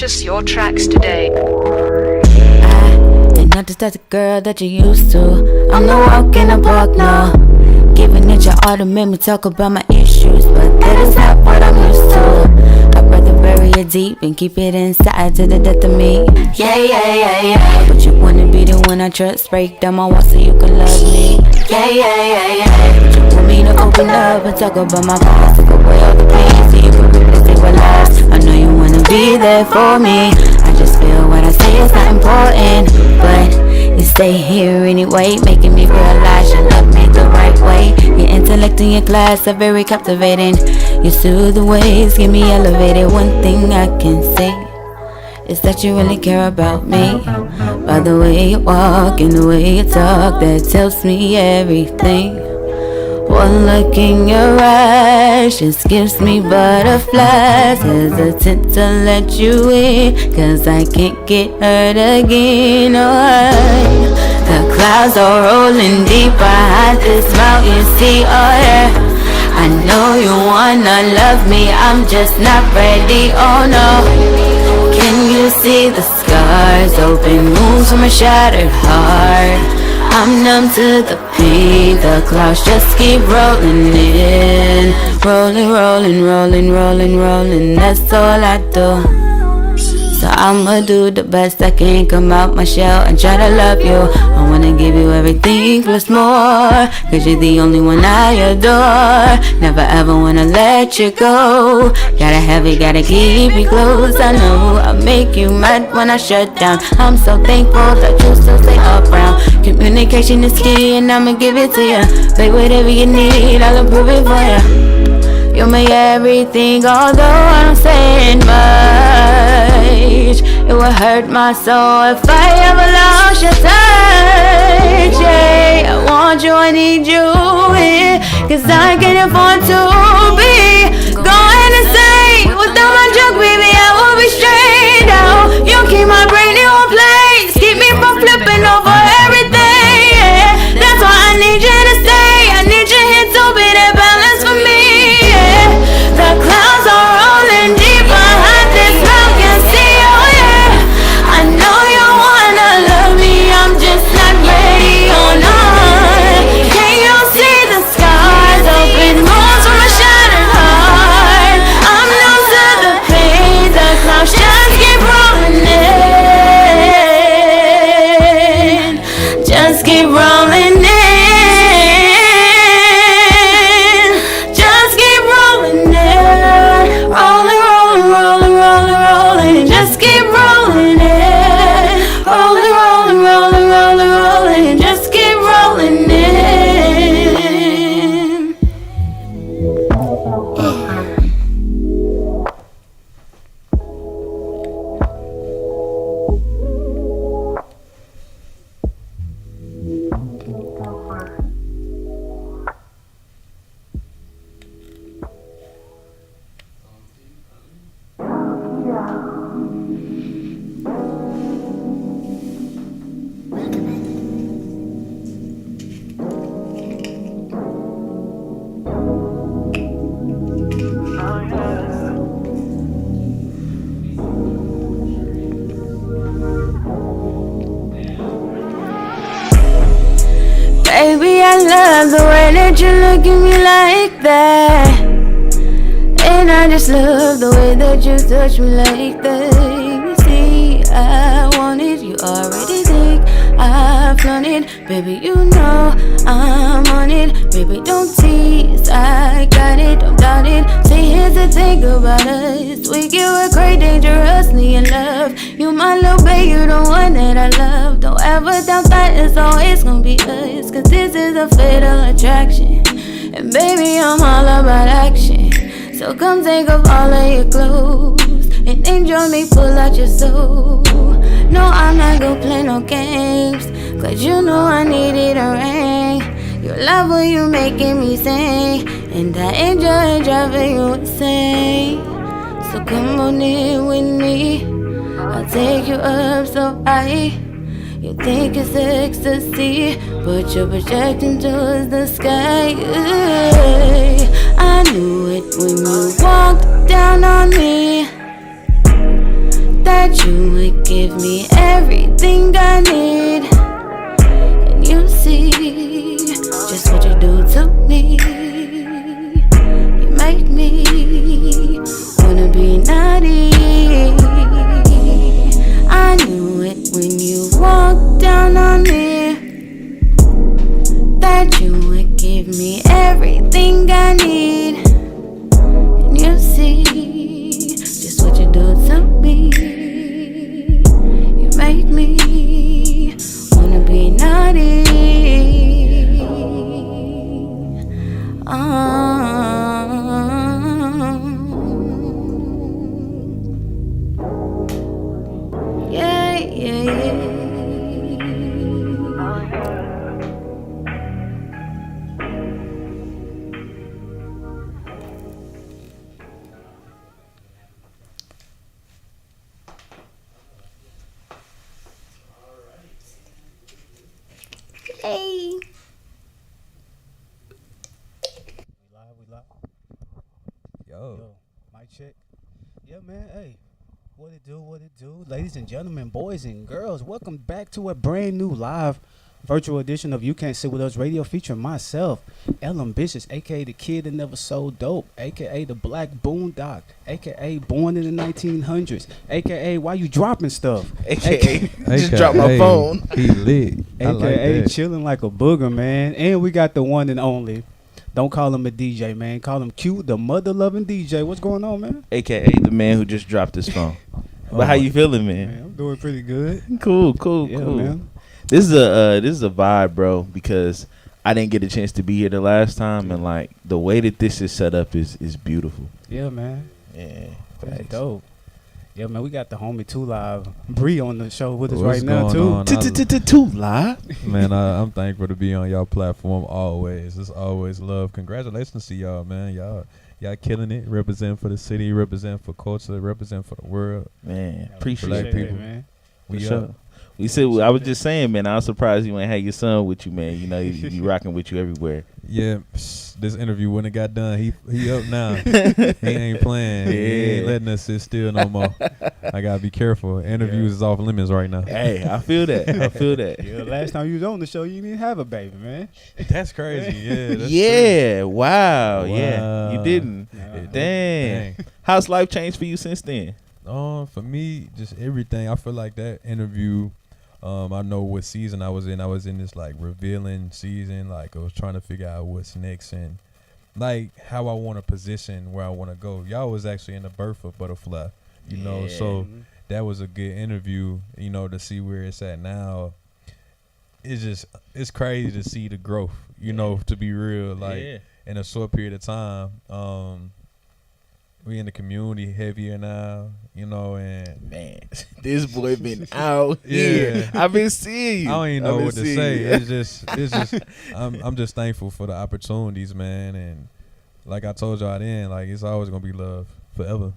Purchase your tracks today. I ain't not just that girl that you used to. I'm the walk in the park now. Giving it your all to make me talk about my issues, but that is not what I'm used to. I'd rather bury it deep and keep it inside to the death of me. Yeah. But you wanna be the one I trust. Break down my walls so you can love me. Yeah. But you want me to open up and talk about my past. Take away all the pain so you can replace it with lies. I know you wanna be there for me. I just feel what I say is not important, but you stay here anyway, making me realize you love me the right way. Your intellect and your class are very captivating. You soothe the waves, get me elevated. One thing I can say is that you really care about me. By the way you walk and the way you talk, that tells me everything. One look in your eyes just gives me butterflies. Hesitant to let you in, cause I can't get hurt again. The clouds are rolling deep behind this mountain, see, oh yeah. I know you wanna love me, I'm just not ready, oh no. Can you see the scars, open wounds from a shattered heart? I'm numb to the pain, the clouds just keep rolling in. Rolling, that's all I do. So I'ma do the best I can, come out my shell and try to love you. I wanna give you everything plus more, cause you're the only one I adore. Never ever wanna let you go. Gotta have it, gotta keep you close. I know I make you mad when I shut down. I'm so thankful that you still stay around. Communication is key and I'ma give it to you. Say whatever you need, I'll improve it for you. You're my everything, although I don't say it much. It would hurt my soul if I ever lost your touch. Yeah, I want you, I need you here, cause I can't afford to be going insane. Without my drug, baby, I will be straight out. You keep my brain in one place, keep me from flipping over everything. Yeah, that's why I need you to stay. I need you here to be that balance for me. The clouds are rolling deep behind this mountain, see, oh yeah. I know you wanna love me, I'm just not ready, oh no. Can you see the scars, open wounds from a shattered heart? I'm numb to the pain, the clouds just keep rolling in. Just keep rolling in. Baby, I love the way that you look at me like that, and I just love the way that you touch me like that. You see, I want it, you already think I've done it. Baby, you know I'm on it. Baby, don't tease, I got it, don't doubt it. Say here's the thing about us, we get we're great, dangerously in love. You my little babe, you the one that I love. Don't ever doubt that it's always gonna be us, cause this is a fatal attraction. And baby, I'm all about action. So come take off all of your clothes and enjoy me, pull out your soul. No, I'm not gonna play no games, cause you know I needed a ring. You love when you making me sing, and I enjoy driving you insane. So come on in with me, I'll take you up so high. You think it's ecstasy, but you're projecting towards the sky. I knew it when you walked down on me. that you would give me everything I need. And you see just what you do to me. You make me wanna be naughty. I knew it when you walked down on me, that you would give me everything I need. And you see just what you do to me. You make me wanna be naughty. Yeah, yeah, yeah. Hey. We live. Yo. Mic check. Yeah, man. Hey, what it do? Ladies and gentlemen, boys and girls, welcome back to a brand new live virtual edition of You Can't Sit With Us Radio, featuring myself, L-Ambitious, a.k.a. the kid that never sold dope, a.k.a. the Black Boondock, a.k.a. born in the 1900s, a.k.a. why you dropping stuff, AKA just dropped my phone. He lit. I like a.k.a. that. chilling like a booger, man. And we got the one and only. Don't call him a DJ, man. Call him Q, the mother-loving DJ. What's going on, man? AKA the man who just dropped his phone. But how you feeling, man? Man, I'm doing pretty good. Cool. Yeah, man. This is a vibe, bro, because I didn't get a chance to be here the last time, and like the way that this is set up is beautiful. Yeah, man. Yeah, That's facts. dope. Yeah, man, we got the homie Two Live Bree on the show with us What's right now, going too. on? Too live. Man, I'm thankful to be on y'all platform always. It's always love. Congratulations to y'all, man. Y'all killing it. Represent for the city, represent for culture, represent for the world. Man, Yeah, appreciate Black it. people. man. For We sure. up. We said I was just saying, man. I was surprised you ain't had your son with you, man. You know, he rocking with you everywhere. Yeah, this interview when it got done, he up now. He ain't playing. He ain't Yeah. letting us sit still no more. I gotta be careful. Interviews is off limits right now. Hey, I feel that. Yeah, last time you was on the show, you didn't even have a baby, man. That's crazy. Yeah. That's true. Yeah. Wow. Yeah. Wow. You didn't. Nah. Dang. How's life changed for you since then? For me, just everything. I feel like that interview. I know what season I was in. I was in this like revealing season. Like I was trying to figure out what's next and like how I want to position where I want to go. Y'all was actually in the birth of Butterfly, you know. So that was a good interview. You know, to see where it's at now. It's crazy to see the growth. You know, to be real, like in a short period of time. We in the community heavier now, you know, and Man, this boy been out here. I've been seeing you. I don't even know I've what to been say. seeing you. It's just I'm just thankful for the opportunities, man, and like I told y'all then, like it's always gonna be love forever.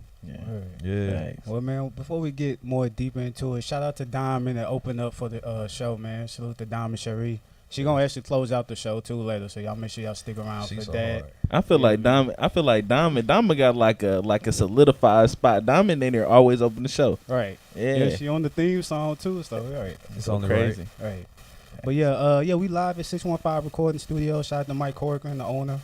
Yeah. Thanks. Well, man, before we get more deeper into it, shout out to Diamond that opened up for the show, man. Salute to Diamond Cherie. She gonna actually close out the show too later, so y'all make sure y'all stick around She's for so that. hard. I feel like Diamond got like a solidified spot. Diamond in there always open the show. Right. Yeah, Yeah, she on the theme song too, so right. It's so only crazy. Right. But yeah, we live at 615 Recording Studio. Shout out to Mike Corcoran, the owner.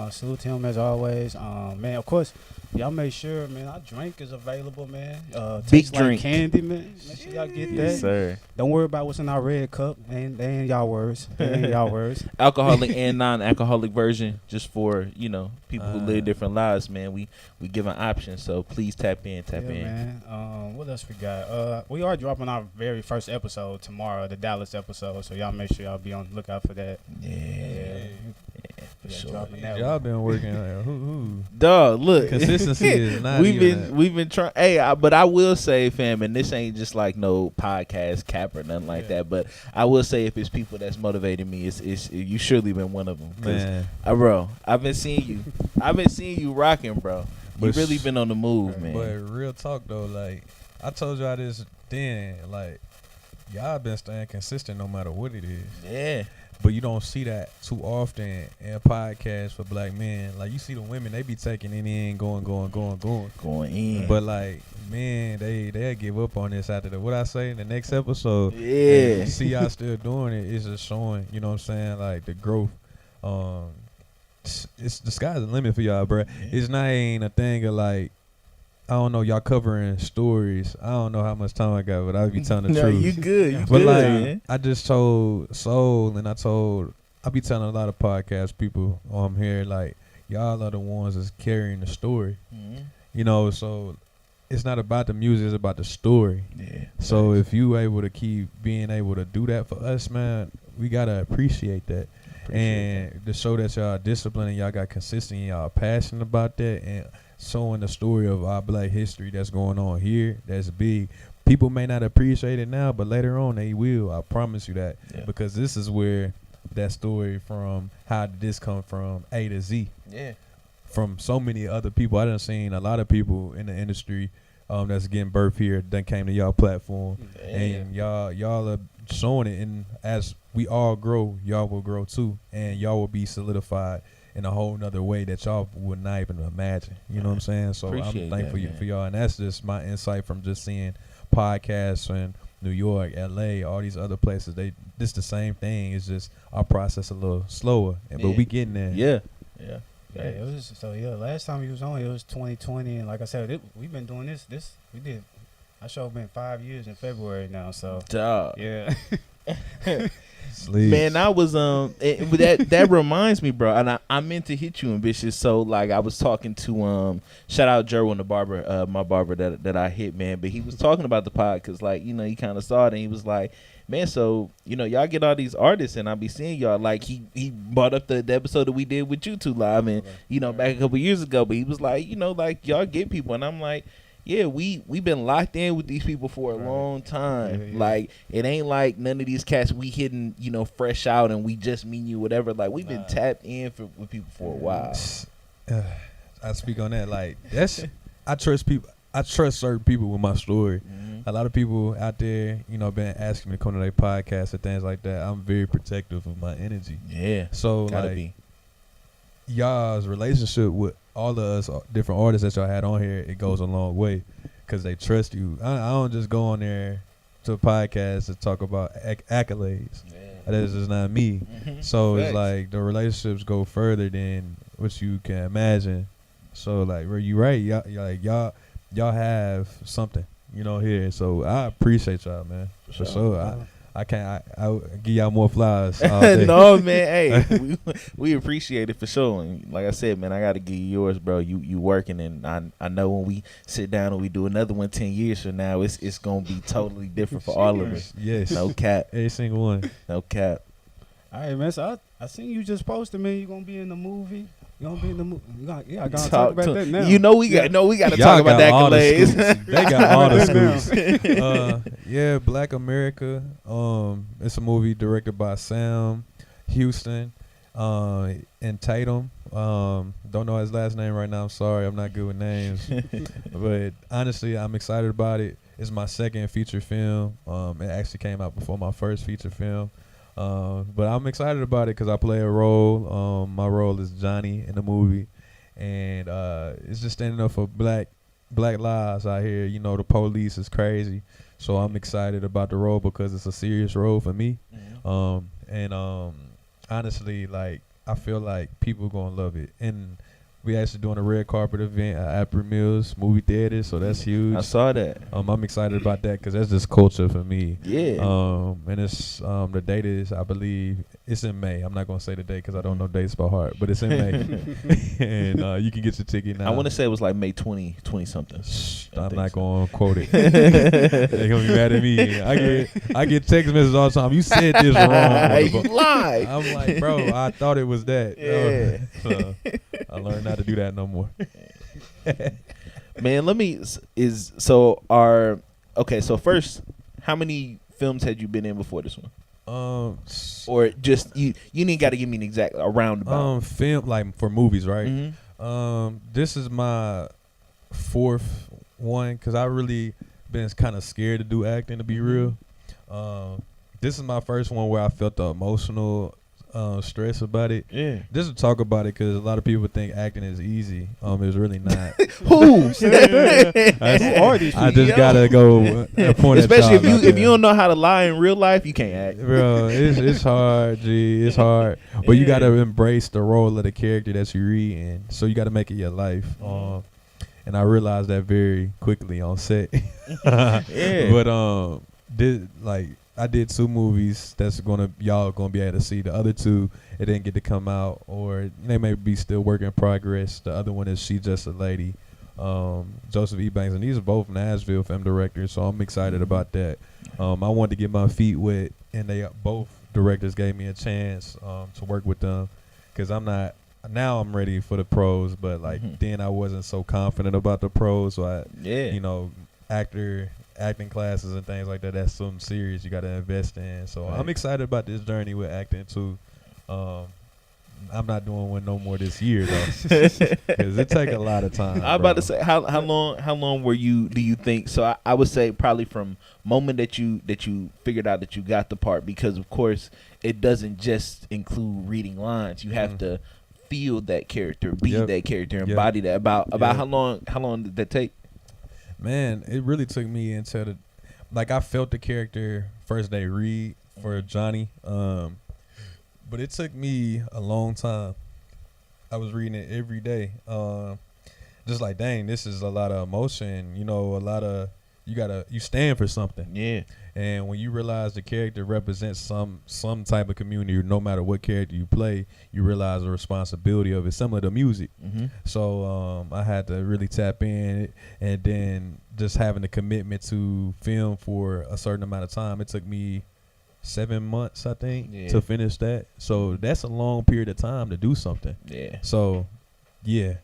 Salute to him as always. Man, of course, y'all make sure, man, our drink is available, man. Big tastes drink. Like candy, man. Make sure y'all get that. Yes, sir. Don't worry about what's in our red cup. They ain't y'all words. They ain't y'all words. Alcoholic and non-alcoholic version, just for people who live different lives, man. We give an option, so please tap in. Yeah, man. What else we got? We are dropping our very first episode tomorrow, the Dallas episode. So y'all make sure y'all be on the lookout for that. Yeah, for sure. dropping that Y'all one. been working. Who? Dog, look, Consistency is not. we've been trying. Hey, but I will say, fam, and this ain't just like no podcast cap or nothing like that. But I will say, if it's people that's motivating me, it's you surely been one of them. Man. Bro, I've been seeing you rocking, bro. You But really been on the move, man. But real talk though, like I told y'all this then, like y'all been staying consistent no matter what it is. Yeah. But you don't see that too often in podcasts for black men. Like you see the women, they be taking it in, going. Going in. But like, man, they give up on this after what I say in the next episode. Yeah. And see y'all still doing it. It's just showing, you know what I'm saying, like the growth. It's the sky's the limit for y'all, bro. It's not ain't a thing of like, I don't know, y'all covering stories. I don't know how much time I got, but I be telling the No, truth. you good. You But good, like, man. I just told Soul, and I be telling a lot of podcast people here, like, y'all are the ones that's carrying the story. Mhm. You know, so it's not about the music, it's about the story. Yeah. So if you able to keep being able to do that for us, man, we gotta appreciate that. And to show that y'all disciplined and y'all got consistent and y'all passionate about that and showing the story of our black history that's going on here, that's big. People may not appreciate it now, but later on they will. I promise you that. Yeah. Because this is where that story from how did this come from A to Z. Yeah. From so many other people. I done seen a lot of people in the industry that's getting birth here that came to y'all platform. And y'all are showing it, and as we all grow, y'all will grow too, and y'all will be solidified in a whole nother way that y'all would not even imagine. You know what I'm saying? So Appreciate I'm thankful that, man. for y'all, and that's just my insight from just seeing podcasts in New York, LA, all these other places. This the same thing. It's just our process a little slower, but we getting there. Yeah. Yeah, it was last time he was on, it was 2020, and like I said, we've been doing this. We did. Our show been 5 years in February now, so Dog. yeah. Sleeves. Man, I was that reminds me, bro, and I meant to hit you, Ambitious. So like I was talking to shout out Jerwin the barber, my barber that I hit, man. But he was talking about the pod because like he kind of saw it and he was like, man, so y'all get all these artists and I be seeing y'all. Like he brought up the episode that we did with you two live and back a couple years ago. But he was like, like y'all get people, and I'm like, yeah, we been locked in with these people for a long time. Yeah. Like it ain't like none of these cats we hitting fresh out and we just meet you whatever. Like we've been tapped in with people for a while. I speak on that. Like I trust people. I trust certain people with my story. A lot of people out there, been asking me to come to their podcast and things like that. I'm very protective of my energy. Yeah. So Gotta like be. y'all's relationship with all of us different artists that y'all had on here, it goes a long way because they trust you. I don't just go on there to a podcast to talk about accolades. That is just not me. So it's like the relationships go further than what you can imagine. So like, where you right, y'all have something, here. So I appreciate y'all, man. For sure. I give y'all more flowers all day. No, man. Hey, we appreciate it for sure. And like I said, man, I got to give you yours, bro. You working, and I know when we sit down and we do another one 10 years from now, it's gonna be totally different for all of us. Yes. No cap. Every single one. No cap. All right, man. So I seen you just posted, man. You gonna be in the movie? You gonna be in the movie? Yeah, I gotta talk about that now. We got to Y'all talk about the got all the accolades. scoops. They got all the scoops. Yeah, Black America. It's a movie directed by Sam Houston and Tatum. Don't know his last name right now. I'm sorry, I'm not good with names. But honestly, I'm excited about it. It's my second feature film. It actually came out before my first feature film. But I'm excited about it because I play a role. My role is Johnny in the movie, and it's just standing up for black lives out here. The police is crazy, so I'm excited about the role because it's a serious role for me. Honestly, like I feel like people gonna love it, and we actually doing a red carpet event at Apple Mills movie theater, so that's huge. I saw that. I'm excited about that because that's just culture for me. Yeah. And it's the date is, I believe, it's in May. I'm not gonna say the date because I don't know dates by heart, but it's in May, and you can get your ticket now. I want to say it was like May 20 something. I'm not gonna quote it. They're gonna be mad at me. I get text messages all the time. You said this wrong. Hey, you lied. I'm like, bro, I thought it was that. Yeah. So I learned not to do that no more. Man, so first, how many films had you been in before this one? Or just you didn't got to give me an exact a roundabout. Film like for movies, right? Mm-hmm. This is my fourth one because I really been kind of scared to do acting, to be real. This is my first one where I felt the emotional stress about it. Yeah. Just to talk about it, because a lot of people think acting is easy. It's really not. Who? Who are these I people? just gotta go point Especially at y'all if you don't know how to lie in real life, you can't act. Bro, it's hard, G. It's hard, but you gotta embrace the role of the character that you read, and so you gotta make it your life. And I realized that very quickly on set. Yeah. But I did 2 movies that's y'all gonna be able to see. The other 2, it didn't get to come out, or they may be still work in progress. The other one is She Just a Lady, Joseph E. Banks, and these are both Nashville film directors, so I'm excited about that. I wanted to get my feet wet, and they both directors gave me a chance to work with them, because I'm ready for the pros, but then I wasn't so confident about the pros, so acting classes and things like that, that's something serious you got to invest in. So I'm excited about this journey with acting too. I'm not doing one no more this year though, because it take a lot of time. I'm about to say, how long do you think? So I would say probably from moment that you figured out that you got the part, because of course it doesn't just include reading lines. You have to feel that character, be that character, embody that. About how long did that take? Man, it really took me until I felt the character first day read for Johnny, but it took me a long time. I was reading it every day, just like, dang, this is a lot of emotion. A lot of you stand for something. Yeah. And when you realize the character represents some type of community, no matter what character you play, you realize the responsibility of it, similar to music. Mm-hmm. So I had to really tap in, and then just having the commitment to film for a certain amount of time. It took me 7 months, I think, to finish that. So that's a long period of time to do something. Yeah. So, yeah.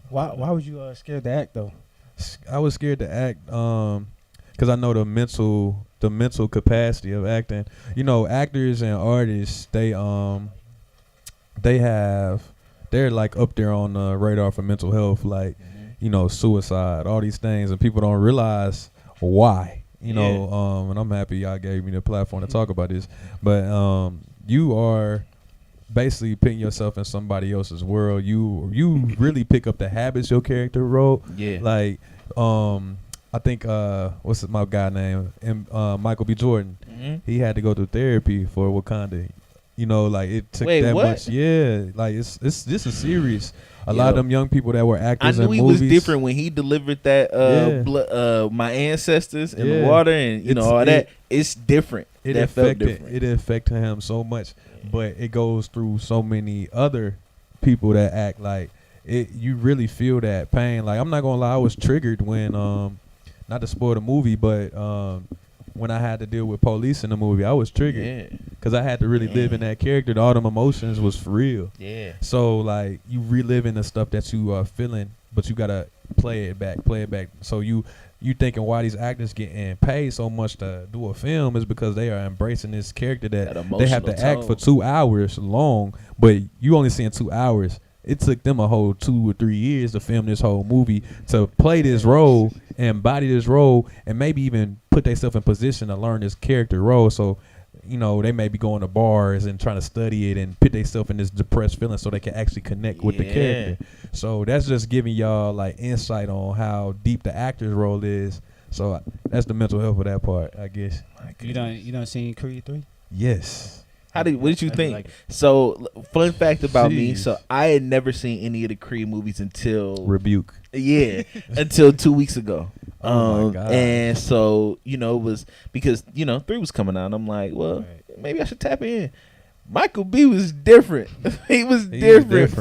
Why was you scared to act though? I was scared to act because I know the mental capacity of acting. Actors and artists, they're like up there on the radar for mental health, like suicide, all these things, and people don't realize why. And I'm happy y'all gave me the platform to talk about this. But you are basically putting yourself in somebody else's world. You really pick up the habits your character wrote. Yeah. Like I think what's my guy name? Michael B. Jordan. Mm-hmm. He had to go through therapy for Wakanda. It took Wait, that what? much. Yeah, like this is serious. A lot of them young people that were actors I knew in he movies. was different when he delivered that my ancestors in the water and all that. It's different. It that felt affected different. it affected him so much, but it goes through so many other people that act like it. You really feel that pain. Like, I'm not gonna lie, I was triggered when not to spoil the movie, but when I had to deal with police in the movie, I was triggered because I had to really live in that character. All them emotions was for real. Yeah. So like, you reliving the stuff that you are feeling, but you gotta play it back. So you thinking why these actors getting paid so much to do a film is because they are embracing this character that they have to act for 2 hours long, but you only seeing 2 hours. It took them a whole 2 or 3 years to film this whole movie, to play this role, embody this role, and maybe even put themselves in position to learn this character role. So, they may be going to bars and trying to study it and put themselves in this depressed feeling so they can actually connect with the character. So that's just giving y'all like insight on how deep the actor's role is. So that's the mental health of that part, I guess. You done seen Creed 3? Yes. What did you think? Like, So, fun fact about me. Jeez. So, I had never seen any of the Creed movies until Rebuke. until 2 weeks ago. Oh my God. And so, it was because 3 was coming out. And I'm like, well, maybe I should tap in. Michael B was different. He was different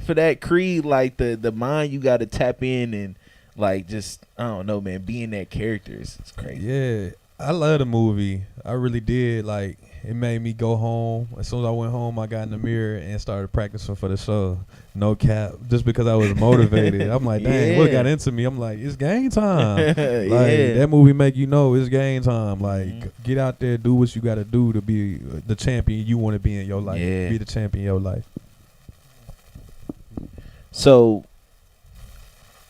for that Creed. Like the mind you got to tap in and like just I don't know, man. Being that character is crazy. Yeah, I love the movie. I really did. Like, it made me go home. As soon as I went home, I got in the mirror and started practicing for the show. No cap, just because I was motivated. I'm like, dang, what got into me? I'm like, it's game time. Like, that movie make you know it's game time. Like, get out there, do what you got to do to be the champion you want to be in your life. Yeah. Be the champion in your life. So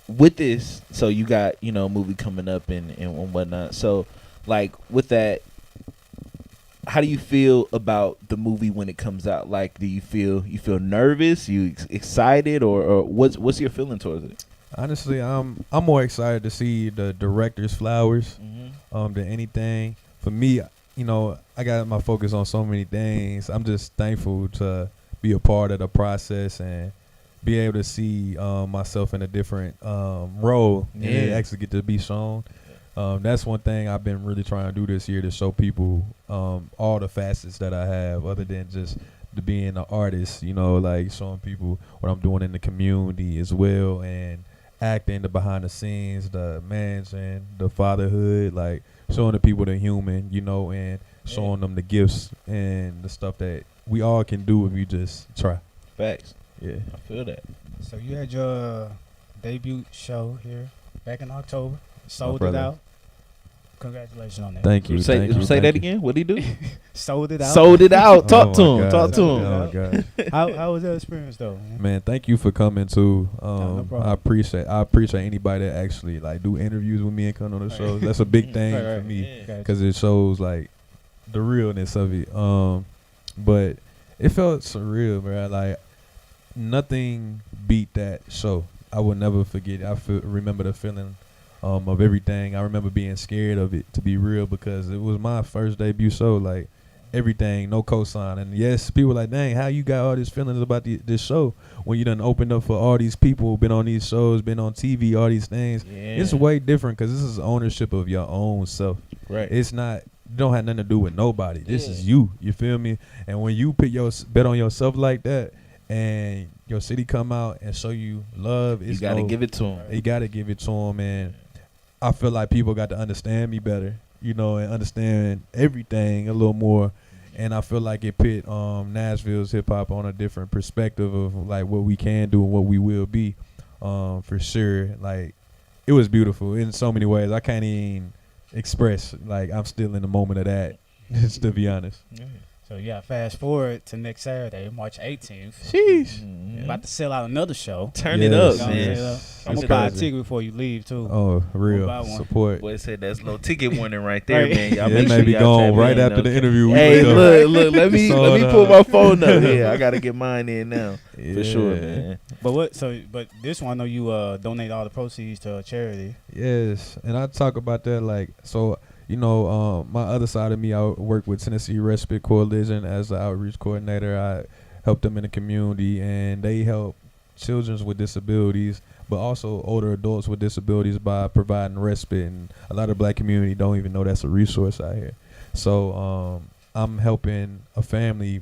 with this, so you got a movie coming up and whatnot. So like with that, how do you feel about the movie when it comes out? Like, do you feel nervous? You excited, or what's your feeling towards it? Honestly, I'm more excited to see the director's flowers than anything. For me, you know, I got my focus on so many things. I'm just thankful to be a part of the process and be able to see myself in a different role and it actually get to be shown. That's one thing I've been really trying to do this year, to show people all the facets that I have other than just being an artist, you know, like showing people what I'm doing in the community as well, and acting, the behind the scenes, the managing, the fatherhood, like showing the people they're human, you know, and showing them the gifts and the stuff that we all can do if you just try. Facts. Yeah. I feel that. So you had your debut show here back in October. Sold it brother. out. Congratulations on that. Thank you. Say thank you, that thank you. again. What did he do? Sold it out. Sold it out. Talk Oh to my him. God. Talk to him. Oh my God. How was that experience though? Man, thank you for coming too. no problem. I appreciate anybody that actually like do interviews with me and come on the show. That's a big thing Right, for me Gotcha. because it shows like the realness of it. But it felt surreal, bro. Like nothing beat that show. I will never forget. Remember the feeling of everything. I remember being scared of it, to be real, because it was my first debut show. Like everything, no cosign. And yes, people were like, dang, how you got all these feelings about this show when you done opened up for all these people, been on these shows, been on TV, all these things. Yeah. It's way different because this is ownership of your own self. Right. It's not, it don't have nothing to do with nobody. This is you feel me? And when you put your bet on yourself like that, and your city come out and show you love, You got to give it to him. you gotta give it to them. And I feel like people got to understand me better, you know, and understand everything a little more. And I feel like it put Nashville's hip hop on a different perspective of like what we can do and what we will be, for sure. Like it was beautiful in so many ways. I can't even express. Like I'm still in the moment of that, just to be honest. So yeah, fast forward to next Saturday, March 18th. Sheesh. About to sell out another show. Turn it up, Yes, man. yes. I'm It's gonna buy a crazy. ticket before you leave too. Oh, Buy real one. support. Boy said that's low ticket warning right there, Right. man. Y'all Yeah, make it may sure be y'all gone tap right in, after the okay? interview. We Hey, wake up. look, let me Sold pull out. my phone up here. I gotta get mine in now for sure, Yeah. man. But this one, I know you donate all the proceeds to a charity. Yes, and I talk about that like so. You know, my other side of me, I work with Tennessee Respite Coalition as an outreach coordinator. I help them in the community, and they help children with disabilities, but also older adults with disabilities by providing respite. And a lot of black community don't even know that's a resource out here. So I'm helping a family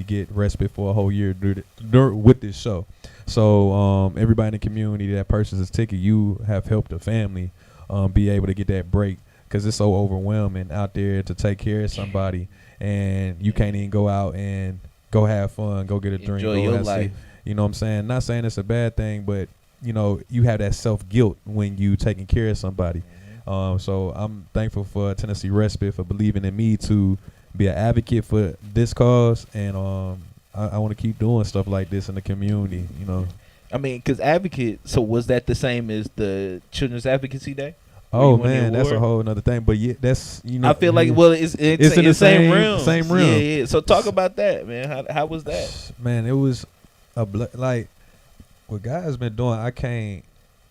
get respite for a whole year with this show. So everybody in the community that purchases a ticket, you have helped a family be able to get that break, because it's so overwhelming out there to take care of somebody, and you can't even go out and go have fun, go get a drink, Enjoy go your have life. you know what I'm saying? Not saying it's a bad thing, but you know, you have that self-guilt when you taking care of somebody. So I'm thankful for Tennessee Respite for believing in me to be an advocate for this cause, and I want to keep doing stuff like this in the community, you know. I mean, because advocate. So was that the same as the Children's Advocacy Day? Oh you won the man, that's a award? whole another thing. But yeah, that's, you know, I feel like, yeah. well, it's in in the same realm. same realm. Yeah, yeah. So talk about that, man. How was that? Man, it was like what God has been doing. I can't.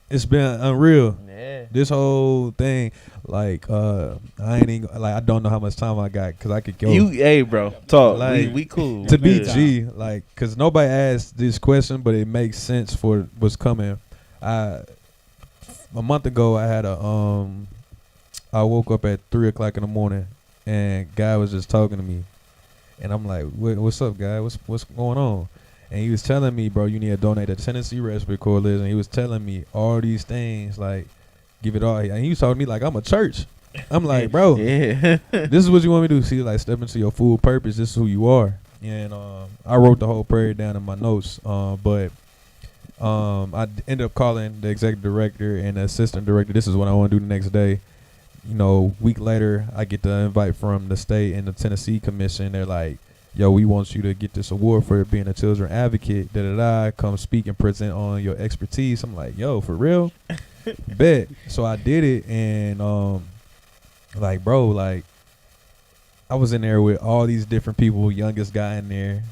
It's been unreal. Yeah. This whole thing, like I ain't even, like I don't know how much time I got, because I could go. Hey, bro, talk. Like, we cool. to be Good time. G, like, because nobody asked this question, but it makes sense for what's coming. A month ago, I had I woke up at 3:00 in the morning, and guy was just talking to me, and I'm like, "What's up, guy? What's going on?" And he was telling me, "Bro, you need to donate to Tennessee Respite Coalition." He was telling me all these things, like, give it all. And he was talking to me like I'm a church. I'm like, bro, Yeah. this is what you want me to do. See, like, step into your full purpose. This is who you are. And I wrote the whole prayer down in my notes. But I ended up calling the executive director and the assistant director. This is what I want to do the next day. You know, week later, I get the invite from the state and the Tennessee Commission. They're like, yo, we want you to get this award for being a children advocate. Come speak and present on your expertise. I'm like, yo, for real? Bet. So I did it, and like, bro, like, I was in there with all these different people, youngest guy in there,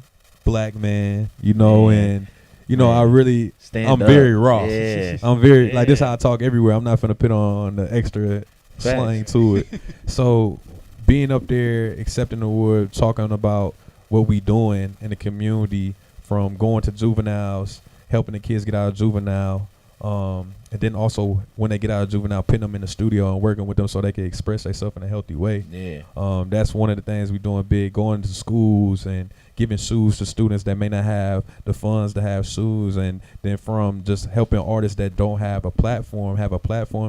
black man, you know, and you know, I really, I'm very raw. Yeah. I'm very like this. How I talk everywhere. I'm not gonna put on the extra slang to it. So being up there, accepting the award, talking about what we doing in the community, from going to juveniles, helping the kids get out of juvenile, and then also when they get out of juvenile, putting them in the studio and working with them so they can express themselves in a healthy way. Yeah. That's one of the things we doing big, going to schools and giving shoes to students that may not have the funds to have shoes, and then from just helping artists that don't have a platform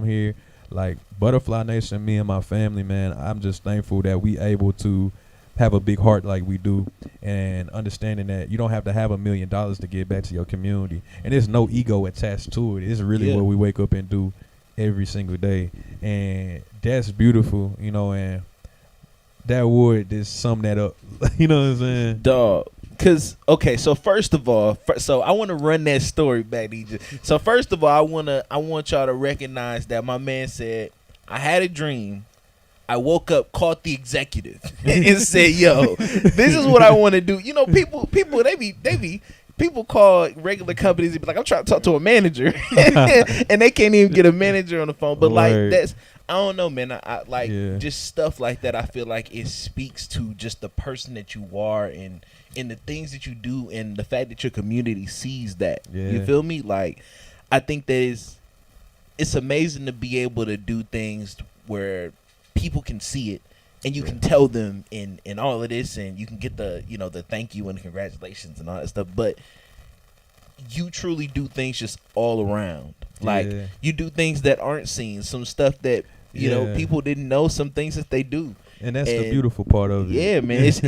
here. Like Butterfly Nation, me and my family, man, I'm just thankful that we able to have a big heart like we do, and understanding that you don't have to have $1 million to give back to your community, and there's no ego attached to it. It's really what we wake up and do every single day, and that's beautiful, you know. And that would just sum that up. You know what I'm saying? Dog. Cause okay, so first of all, so I want to run that story back, DJ. So first of all, I want y'all to recognize that my man said, I had a dream. I woke up, called the executive, and said, "Yo, this is what I want to do." You know, people, they be people call regular companies and be like, "I'm trying to talk to a manager," and they can't even get a manager on the phone. But like that's. I don't know, man. I like just stuff like that. I feel like it speaks to just the person that you are and the things that you do and the fact that your community sees that. You feel me? Like, I think that it's amazing to be able to do things where people can see it and you can tell them in all of this, and you can get the, you know, the thank you and congratulations and all that stuff. But you truly do things just all around. Like, you do things that aren't seen, some stuff that you know people didn't know, some things that they do, and that's the beautiful part of it. Yeah, man, it's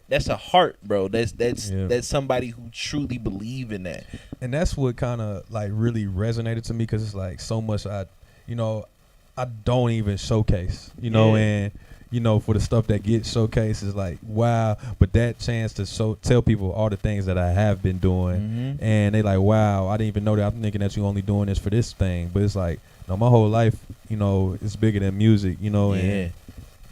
that's a heart, bro. That's somebody who truly believe in that, and that's what kind of like really resonated to me, because it's like so much I don't even showcase, you know, and you know, for the stuff that gets showcased is like, wow. But that chance to tell people all the things that I have been doing, and they like, wow, I didn't even know that. I'm thinking that you only doing this for this thing, but it's like, no, my whole life, you know, it's bigger than music, you know, and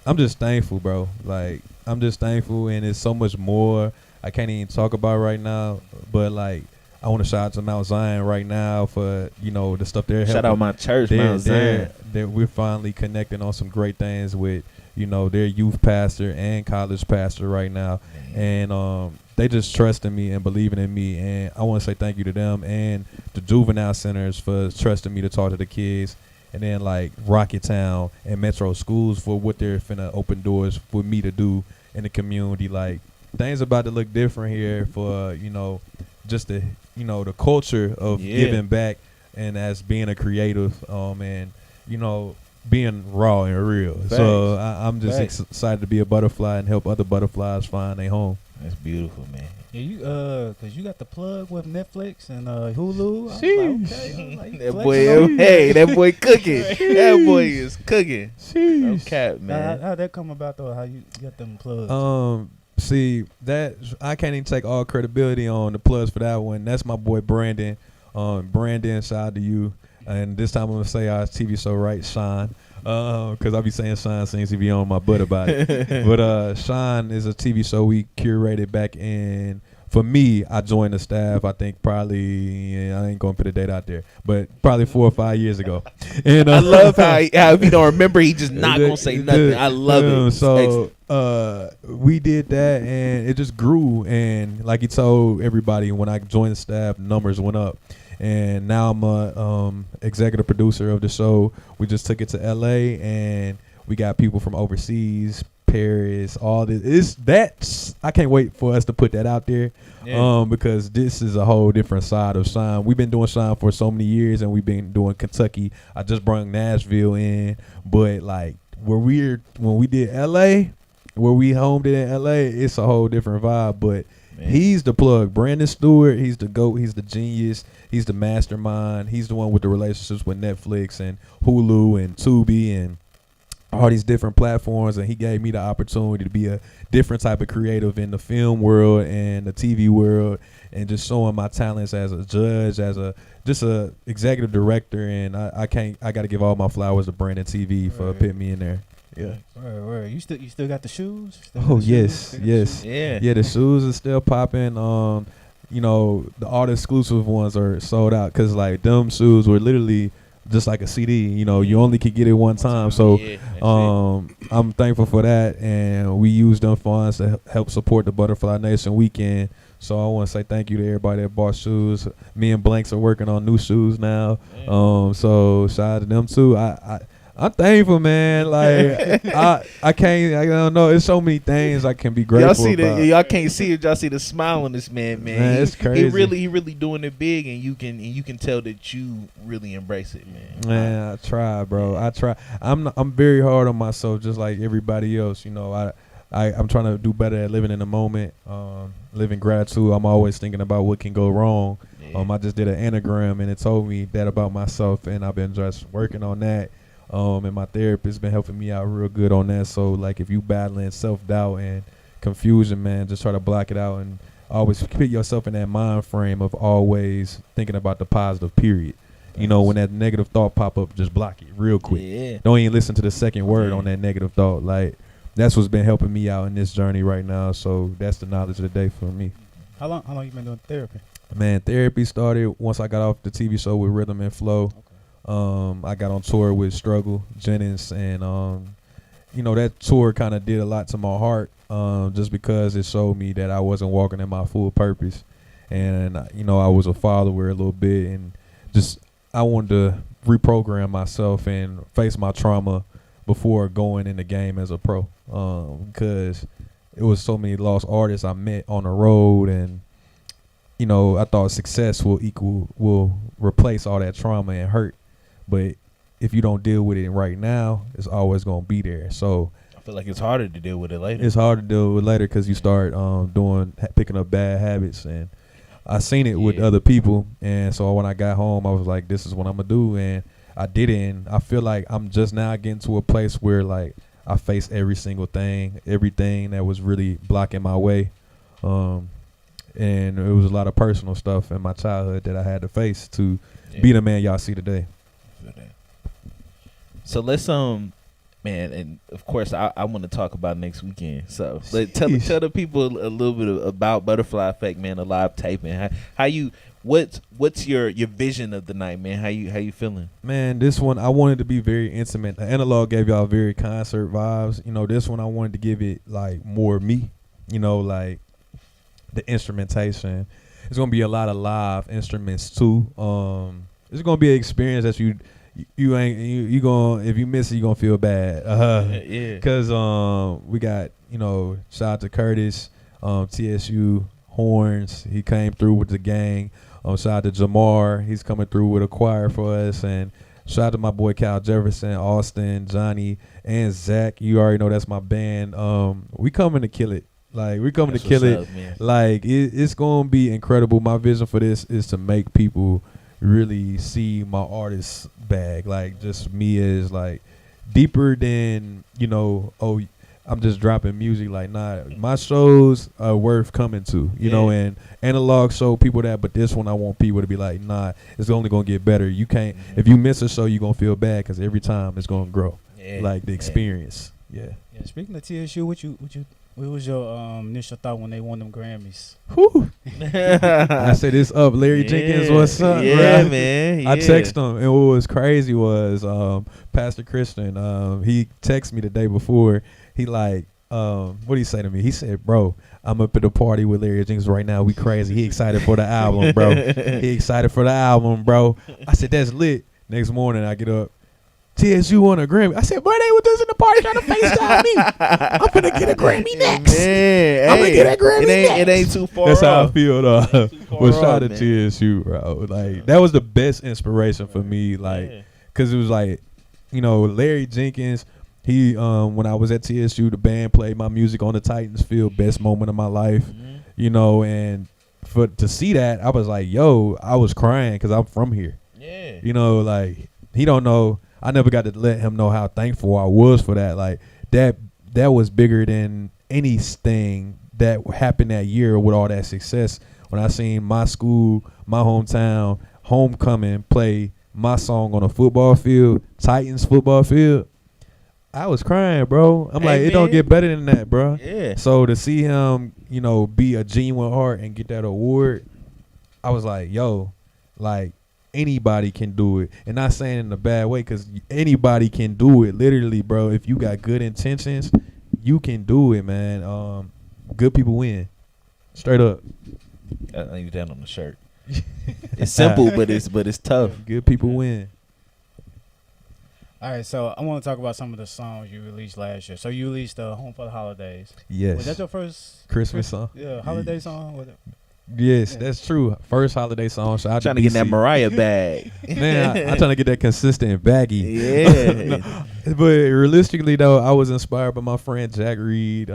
I'm just thankful, bro. Like, I'm just thankful, and it's so much more I can't even talk about right now, but like, I want to shout out to Mount Zion right now for, you know, the stuff they're helping. Shout out my church, Mount Zion. We're finally connecting on some great things with, you know, their youth pastor and college pastor right now. And they just trusting me and believing in me. And I want to say thank you to them and the juvenile centers for trusting me to talk to the kids. And then like Rocket Town and Metro Schools for what they're finna open doors for me to do in the community. Like, things about to look different here for, you know, just the, you know, the culture of giving back and as being a creative, and, you know, being raw and real. Thanks. So I'm just excited to be a butterfly and help other butterflies find their home. That's beautiful, man. Yeah, you cause you got the plug with Netflix and Hulu. That boy, that boy cooking. That boy is cooking. No cap, man. How'd that come about though? How you got them plugs? See, that I can't even take all credibility on the plugs for that one. That's my boy Brandon. Brandon, shout out to you. And this time I'm gonna say our TV show right, Sean, because I be saying Sean seems to be on my butt about it. But Sean is a TV show we curated back in. For me, I joined the staff, I think probably, I ain't gonna put a date out there, but probably 4 or 5 years ago. And I love how if you don't remember, he just not gonna say nothing. I love it. So we did that, and it just grew. And like he told everybody, when I joined the staff, numbers went up. And now I'm a executive producer of the show. We just took it to LA, and we got people from overseas, Paris, all this. I can't wait for us to put that out there, because this is a whole different side of Shine. We've been doing Shine for so many years, and we've been doing Kentucky. I just brought Nashville in, but like when we did LA, where we homed it in LA, it's a whole different vibe. But he's the plug. Brandon Stewart, he's the GOAT, he's the genius, he's the mastermind. He's the one with the relationships with Netflix and Hulu and Tubi and all these different platforms, and he gave me the opportunity to be a different type of creative in the film world and the TV world, and just showing my talents as a judge, as a executive director. And I got to give all my flowers to Brandon TV for putting me in there. Yeah. Word. You still got the shoes? Still got Oh the shoes? yes, Still got the yes. shoes? Yeah. Yeah, the shoes are still popping. You know, all the exclusive ones are sold out because like them shoes were literally just like a CD. You know, you only could get it one time. So Yeah, that's it. I'm thankful for that, and we use them funds to help support the Butterfly Nation weekend. So I want to say thank you to everybody that bought shoes. Me and Blanks are working on new shoes now. So shout out to them too. I'm thankful, man. Like I don't know. It's so many things I can be grateful Y'all see about. y'all can't see it. Y'all see the smile on this man. Man, it's He crazy. really doing it big, and you can tell that you really embrace it, man. Man, I try, bro. I try. I'm very hard on myself, just like everybody else. You know, I'm trying to do better at living in the moment, living gratitude. I'm always thinking about what can go wrong. Yeah. I just did an anagram, and it told me that about myself, and I've been just working on that. And my therapist been helping me out real good on that. So, like, if you battling self-doubt and confusion, man, just try to block it out and always put yourself in that mind frame of always thinking about the positive, period. You know, when that negative thought pop up, just block it real quick. Yeah. Don't even listen to the second word on that negative thought. Like, that's what's been helping me out in this journey right now. So that's the knowledge of the day for me. How long you been doing therapy? Man, therapy started once I got off the TV show with Rhythm and Flow. I got on tour with Struggle Jennings, and you know, that tour kind of did a lot to my heart, just because it showed me that I wasn't walking in my full purpose, and you know, I was a follower a little bit, and just I wanted to reprogram myself and face my trauma before going in the game as a pro, because it was so many lost artists I met on the road, and you know, I thought success will replace all that trauma and hurt. But if you don't deal with it right now, it's always going to be there. So I feel like it's harder to deal with it later. it's hard to deal with later because you start picking up bad habits. And I seen it with other people. And so when I got home, I was like, this is what I'm going to do. And I did it. And I feel like I'm just now getting to a place where, like, I face every single thing, everything that was really blocking my way. And it was a lot of personal stuff in my childhood that I had to face to be the man y'all see today. So let's man, and of course I want to talk about next weekend. So tell the people a little bit about Butterfly Effect, man. The live taping. What's your vision of the night, man? How you feeling? Man, this one I wanted to be very intimate. The Analog gave y'all very concert vibes. You know, this one I wanted to give it like more me. You know, like the instrumentation. It's gonna be a lot of live instruments too. It's gonna be an experience that you gonna, if you miss it, you gonna feel bad. Yeah. Cause we got, you know, shout out to Curtis, TSU Horns. He came through with the gang. Shout out to Jamar. He's coming through with a choir for us. And shout out to my boy Cal Jefferson, Austin, Johnny, and Zach. You already know that's my band. We coming to kill it. Like, we're coming to kill it. Like, it's gonna be incredible. My vision for this is to make people really see my artist bag, like just me as like deeper than, you know, oh, I'm just dropping music. Like, nah, my shows are worth coming to, you know, and Analog show people that, but this one I want people to be like, nah, it's only gonna get better. You can't, if you miss a show, you're gonna feel bad because every time it's gonna grow, like the experience. Yeah. Speaking of TSU, what was your initial thought when they won them Grammys? Whew. I said, it's up. Larry Jenkins, what's up? Yeah, bro? man. Yeah. I texted him, and what was crazy was Pastor Christian, he texted me the day before. He like, what did he say to me? He said, bro, I'm up at the party with Larry Jenkins right now. We crazy. He excited for the album, bro. He excited for the album, bro. I said, that's lit. Next morning, I get up. TSU won a Grammy. I said, boy, they was just in the party trying to FaceTime me. I'm finna get a Grammy next. Man, I'm gonna get a Grammy next. It ain't too far That's how I off. feel, though. But shout out to man. TSU, bro. Like, that was the best inspiration for me. Like, because it was like, you know, Larry Jenkins, he, when I was at TSU, the band played my music on the Titans field, best moment of my life, you know, and to see that, I was like, yo, I was crying because I'm from here. Yeah. You know, like, he don't know. I never got to let him know how thankful I was for that. Like, that was bigger than anything that happened that year with all that success. When I seen my school, my hometown, homecoming play my song on a football field, Titans football field, I was crying, bro. I'm Hey, like, it don't man. get better than that, bro. Yeah. So to see him, you know, be a genuine heart and get that award, I was like, yo, like anybody can do it. And not saying in a bad way, because anybody can do it. Literally, bro. If you got good intentions, you can do it, man. Good people win. Straight up. I need that on the shirt. It's simple, but it's tough. Good people win. All right, so I want to talk about some of the songs you released last year. So you released Home for the Holidays. Yes. Was that your first Christmas song? Yeah, holiday song? Was it? Yes, Yeah. that's true. First holiday song. Shout out Trying to get that BC. Mariah bag. Man, I'm trying to get that consistent baggy. Yeah. But realistically, though, I was inspired by my friend Jack Reed.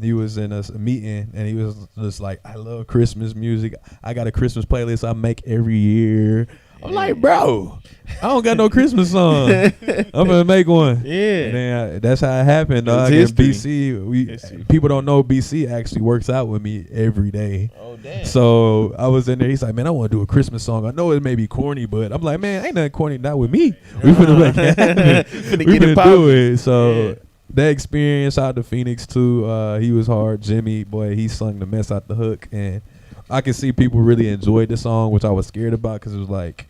He was in a meeting, and he was just like, I love Christmas music. I got a Christmas playlist I make every year. I'm like, bro, I don't got no Christmas song. I'm going to make one. Yeah. And then that's how it happened, dog. It's In history. BC, History. people don't know BC actually works out with me every day. Oh damn. So I was in there. He's like, man, I want to do a Christmas song. I know it may be corny, but I'm like, man, ain't nothing corny, not with me. We finna make it happen. Finna We get it finna poppin'. do it. So Yeah. that experience out to Phoenix too. He was hard. Jimmy, boy, he sung the mess out the hook, and I could see people really enjoyed the song, which I was scared about because it was like,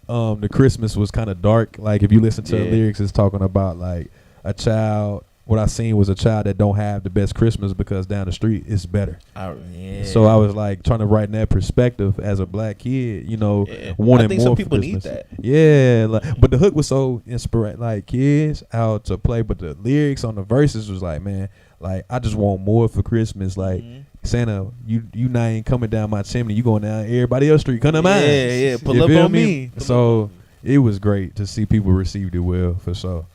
the Christmas was kind of dark. Like if you listen to the Yeah. lyrics, it's talking about like a child. What I seen was a child that don't have the best Christmas because down the street it's better. Yeah. So I was like trying to write in that perspective as a black kid, you know, Yeah. wanting I think more some for people need Christmas. that. Yeah, but the hook was so inspiring, like kids how to play. But the lyrics on the verses was like, man, like I just want more for Christmas. Like Mhm. Santa, you not ain't coming down my chimney. You going down everybody else's street. Come to mine. Yeah. Pull You up feel on me. Pull So up it was great to see people received it well for sure.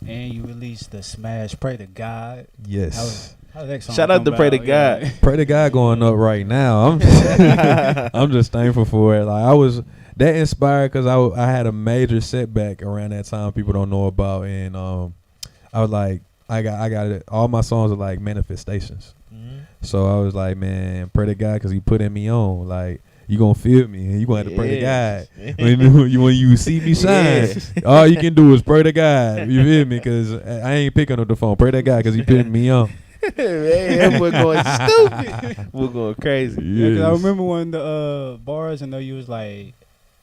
And you released the smash Pray to God. Yes. How did that song Shout out come to Pray to about? God. Yeah. Pray to God going up right now. I'm just thankful for it. Like I was that inspired because I had a major setback around that time people don't know about, and I was like I got it. All my songs are like manifestations. Mhm. So I was like, man, pray to God because He putting me on. Like you gonna feel me, and you gonna have to pray to God. When you see me shine, all you can do is pray to God. You feel me? Because I ain't picking up the phone. Pray to God because He putting me on. Man, we're going stupid. We're going crazy. Yeah, 'cause I Yes. remember when the bars and you was like,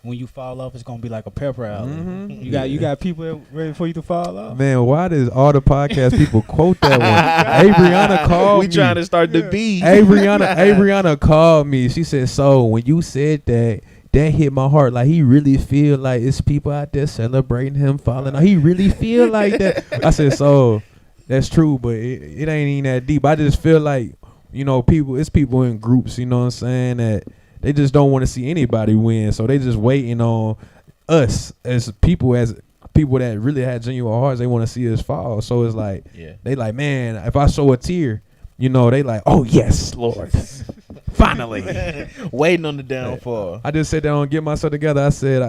when you fall off, it's gonna be like a pepper rally. Mhm. You got people ready for you to fall off. Man, why does all the podcast people quote that one? Abriana called We me. trying to start the beat. Abriana called me. She said, so when you said that hit my heart. Like he really feel like it's people out there celebrating him falling off. He really feel like that. I said, so that's true, but it ain't even that deep. I just feel like, you know, it's people in groups, you know what I'm saying, that they just don't want to see anybody win. So they just waiting on us as people that really had genuine hearts. They want to see us fall. So it's like, Yeah. they like, man, if I show a tear, you know, they like, oh yes, Lord, finally. Waiting on the downfall. I just sat down and get myself together. I said,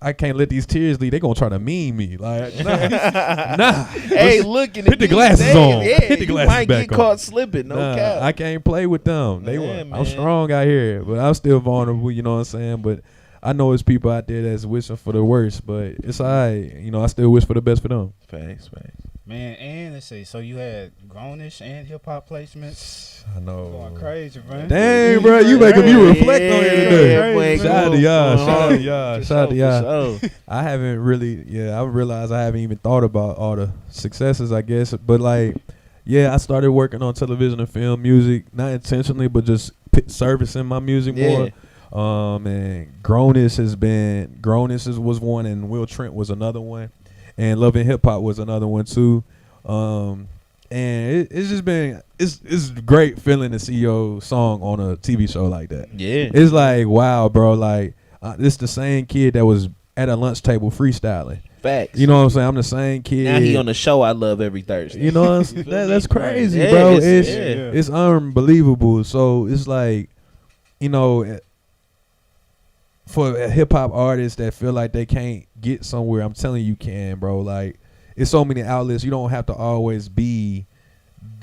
I can't let these tears leave. They gonna try to meme me. Like, nah. Hey, look, in Put the glasses on. Yeah, Put the you glasses might back get on. caught slipping. No Nah, cap. I can't play with them. Yeah, I'm man. strong out here, but I'm still vulnerable. You know what I'm saying? But I know it's people out there that's wishing for the worst, but it's alright. You know, I still wish for the best for them. Facts. Man, and let's see. So you had grownish and hip hop placements. I know. Going crazy, man. Dang, bro, you making me reflect on here today. boy, Shout out to y'all. Shout out to y'all. For Shout out to sure, y'all. for sure. I haven't really, I realized I haven't even thought about all the successes, I guess. But like, I started working on television and film music, not intentionally, but just servicing my music more. And Grownish was one, and Will Trent was another one, and Love and Hip Hop was another one too. And it's just been it's great feeling to see your song on a TV show like that. Yeah. It's like, wow, bro. Like, this the same kid that was at a lunch table freestyling. Facts. You know what I'm saying? I'm the same kid. Now he on the show I love every Thursday. You know what I'm saying? You feel That's me? crazy, Yeah, bro. it's- It's unbelievable. So it's like, you know, for a hip hop artist that feel like they can't get somewhere, I'm telling you can, bro. Like, it's so many outlets. You don't have to always be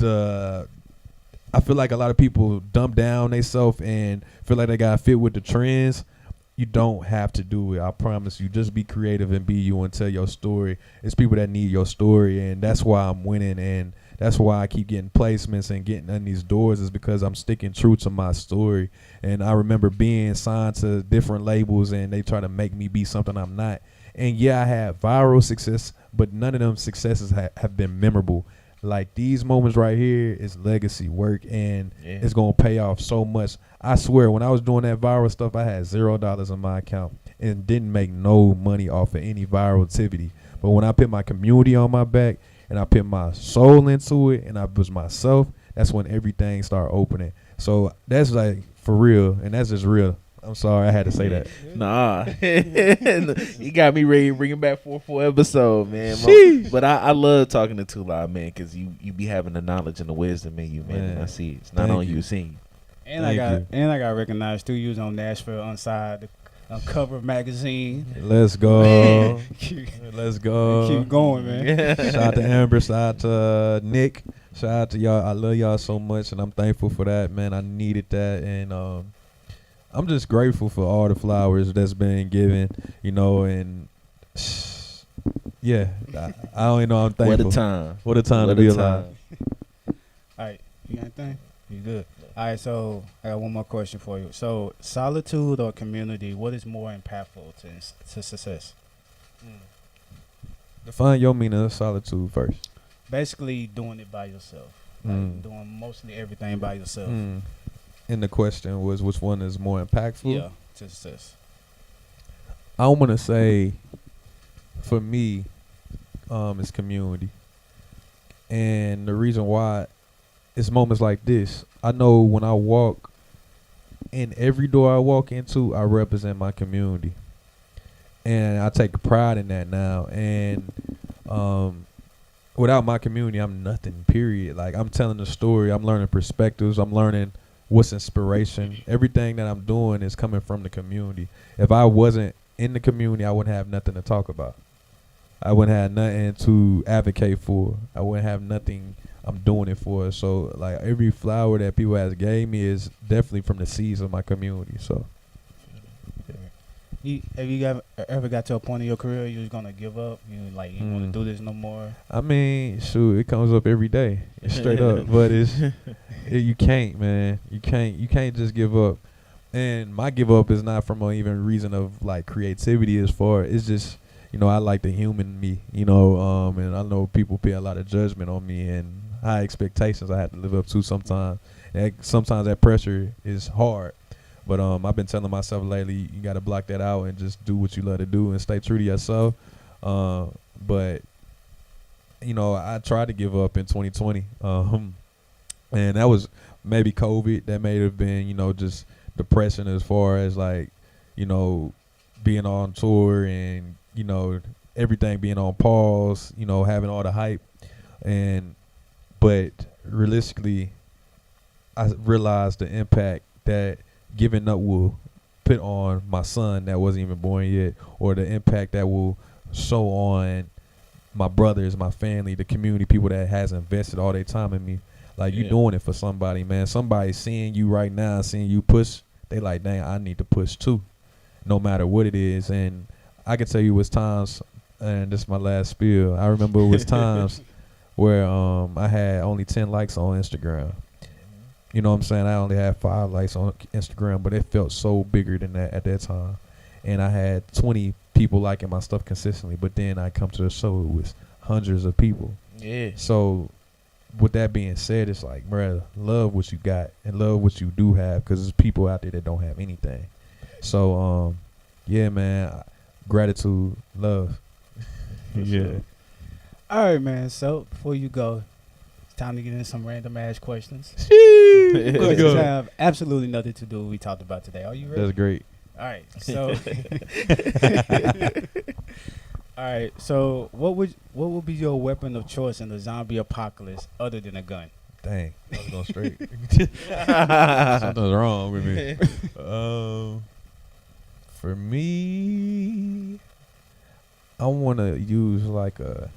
I feel like a lot of people dumb down themselves and feel like they gotta fit with the trends. you don't have to do it. I promise you. Just be creative and be you and tell your story. It's people that need your story, and that's why I'm winning, and that's why I keep getting placements and getting in these doors, is because I'm sticking true to my story. And I remember being signed to different labels, and they try to make me be something I'm not. And yeah, I had viral success, but none of them successes have been memorable. Like these moments right here is legacy work, and it's gonna pay off so much. I swear, when I was doing that viral stuff, I had $0 in my account and didn't make no money off of any viral activity. But when I put my community on my back and I put my soul into it and I was myself, that's when everything started opening. So that's like for real, and that's just real. I'm sorry I had to say that. Nah, you got me ready to bring it back for a full episode, man. But I love talking to Too Loud, man, because you be having the knowledge and the wisdom in you, man. And I see it's not on you, seeing you. And I got recognized too. You was on Nashville Unside, the cover of magazine. Let's go. Let's go. Keep going, man. Shout out to Amber. Shout out to Nick. Shout out to y'all. I love y'all so much, and I'm thankful for that, man. I needed that, and I'm just grateful for all the flowers that's been given, you know, and yeah, I don't even know. I'm thankful. What a time. What a time to be alive. All right, you got anything? You good? All right, so I got one more question for you. So, solitude or community, what is more impactful to success? Define your meaning of solitude first. Basically, doing it by yourself. Like doing mostly everything by yourself. And the question was, which one is more impactful? Yeah, to success. I want to say, for me, it's community. And the reason why, it's moments like this. I know when I walk, in every door I walk into, I represent my community. And I take pride in that now. And without my community, I'm nothing, period. Like, I'm telling the story. I'm learning perspectives. I'm learning what's inspiration. Everything that I'm doing is coming from the community. If I wasn't in the community, I wouldn't have nothing to talk about. I wouldn't have nothing to advocate for. I wouldn't have nothing I'm doing it for. So, like, every flower that people has gave me is definitely from the seeds of my community. So, Have you ever got to a point in your career you was gonna give up? You want to do this no more? I mean, shoot, it comes up every day, straight up. But you can't, man. You can't just give up. And my give up is not from even reason of like creativity. As far it's just, you know, I like the human me, you know, and I know people put a lot of judgment on me and high expectations I have to live up to sometimes. Sometimes that pressure is hard. But I've been telling myself lately, you got to block that out and just do what you love to do and stay true to yourself. But, you know, I tried to give up in 2020. And that was maybe COVID. That may have been, you know, just depression as far as, like, you know, being on tour and, you know, everything being on pause, you know, having all the hype. But realistically, I realized the impact that giving up will put on my son that wasn't even born yet, or the impact that will show on my brothers, my family, the community, people that has invested all their time in me. Like, you doing it for somebody, man. Somebody seeing you right now, seeing you push, they like, dang, I need to push too, no matter what it is. And I can tell you it was times, and this is my last spiel, I remember it was times where I had only 10 likes on Instagram. You know what I'm saying? I only had 5 likes on Instagram, but it felt so bigger than that at that time. And I had 20 people liking my stuff consistently, but then I come to the show, it was hundreds of people. Yeah. So with that being said, it's like, bruh, love what you got and love what you do have, because there's people out there that don't have anything. So, yeah, man, gratitude, love. Yeah. All right, man. So before you go, it's time to get into some random ass questions. Let's Questions go. have absolutely nothing to do with what we talked about today. Are you ready? That's great. All right. So, all right. So, what would be your weapon of choice in the zombie apocalypse other than a gun? Dang, I was going straight. Something's wrong with me. For me, I want to use like a.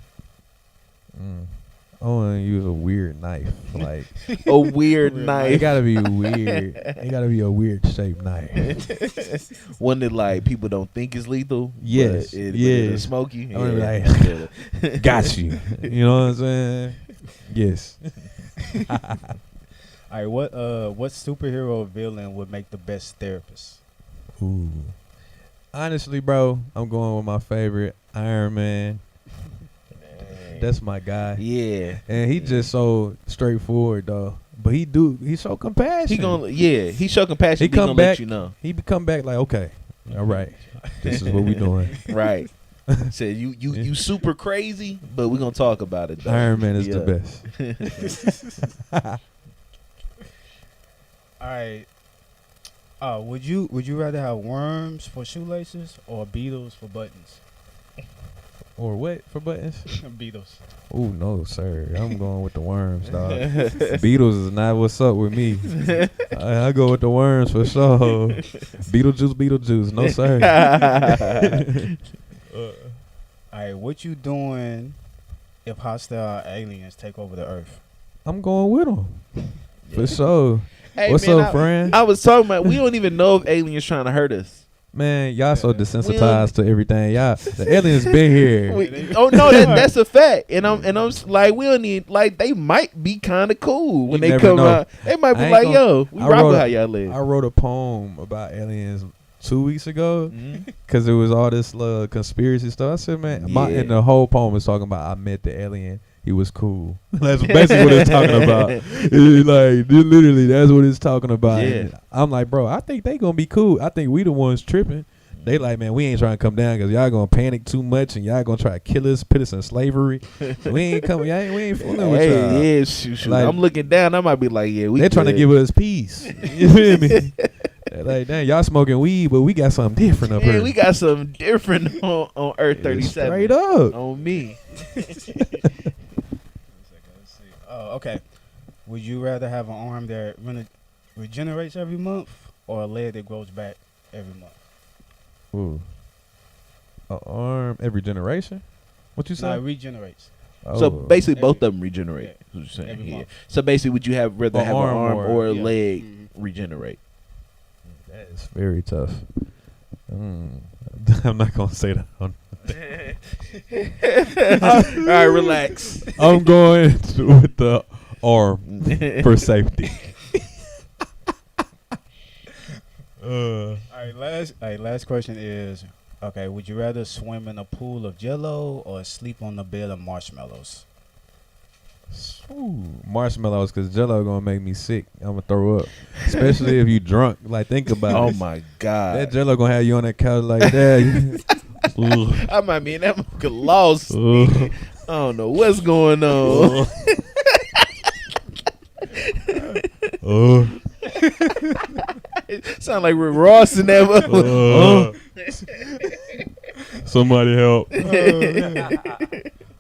I want to use a weird knife. Like A weird it knife. gotta be weird. It gotta be a weird shaped knife. One that like people don't think is lethal. Yes, but it'll yes. smoke you. I wanna be Yeah. like, got you. You know what I'm saying? Yes. All right, what superhero or villain would make the best therapist? Ooh. Honestly, bro, I'm going with my favorite, Iron Man. That's my guy. Yeah. And he just so straightforward though. But he's so compassionate. He show compassion. He He gonna come let back. you know. He come back like, okay, all right, this is what we doing. Right. Said you super crazy, but we're gonna talk about it though. Iron Man is Yeah. the best. All right. Would you rather have worms for shoelaces or beetles for buttons? Or what for buttons? Beetles. Oh no, sir. I'm going with the worms, dog. Beatles is not what's up with me. I go with the worms for sure. Beetlejuice, no sir. All right, what you doing if hostile aliens take over the earth? I'm going with them for sure. Hey, What's man, up, friend? I was talking about we don't even know if aliens trying to hurt us. Man, y'all so desensitized to everything. Y'all, the aliens been here. Oh no, that's a fact. And I'm like we don't need like they might be kind of cool when You they never come know. out. They might be I ain't like, gonna- yo, we I rock wrote with a- how y'all live. I wrote a poem about aliens 2 weeks ago Mhm. because it was all this conspiracy stuff. I said, man, Yeah. and the whole poem was talking about I met the alien. He was cool. That's basically what it's talking about. It's like literally, that's what it's talking about. Yeah. And I'm like, bro, I think they gonna be cool. I think we the ones tripping. They like, man, we ain't trying to come down because y'all gonna panic too much and y'all gonna try to kill us, put us in slavery. We ain't coming. We ain't fooling with y'all. Hey, yeah, shoot. Like- I'm looking down. I might be like, yeah, we. They're trying to good. give us peace. You feel me? They're like, damn, y'all smoking weed, but we got something different up Man, here. we got something different on Earth 37. Straight up. On me. Oh, okay. Would you rather have an arm that regenerates every month or a leg that grows back every month? Ooh. A arm every generation? What you No, it say? regenerates. So Oh. basically, both Every- of them regenerate. yeah, Is what you're saying. every Yeah. month. So basically, would you rather A have arm an arm or a yeah. leg Mhm. regenerate? That is very tough. I'm not gonna say that. All right, relax. I'm going with the arm for safety. All right, last question is, okay, would you rather swim in a pool of jello or sleep on a bed of marshmallows? Ooh, marshmallows, cause Jello gonna make me sick. I'm gonna throw up, especially if you drunk. Like think about Oh it. my That God. Jello gonna have you on that couch like that. Ugh. I might be in that motherfucker lost. Ugh. I don't know what's going on. Ugh. Sound like Rick Ross in that motherfucker. Somebody help.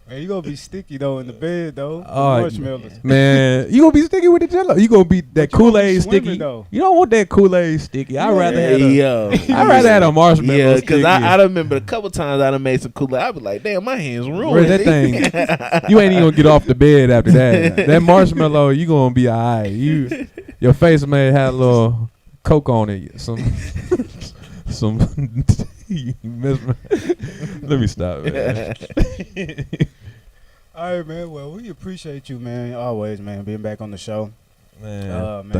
Man, you gonna be sticky though in the bed though. Oh, Marshmallows. Man, you gonna be sticky with the Jello. You gonna be that But you gonna be Kool-Aid swimming, sticky. though. You don't want that Kool-Aid sticky. I'd rather have Yo. I'd rather have a marshmallow Yeah, sticky. because I remember a couple times I done made some Kool-Aid. I be like, damn, my hands ruined. Bro, that thing, you ain't even gonna get off the bed after that. That marshmallow, you gonna be alright. Your face may have a little Coke on it. Some. Let me stop, man. All right, man. Well, we appreciate you, man. Always, man, being back on the show. Man, man.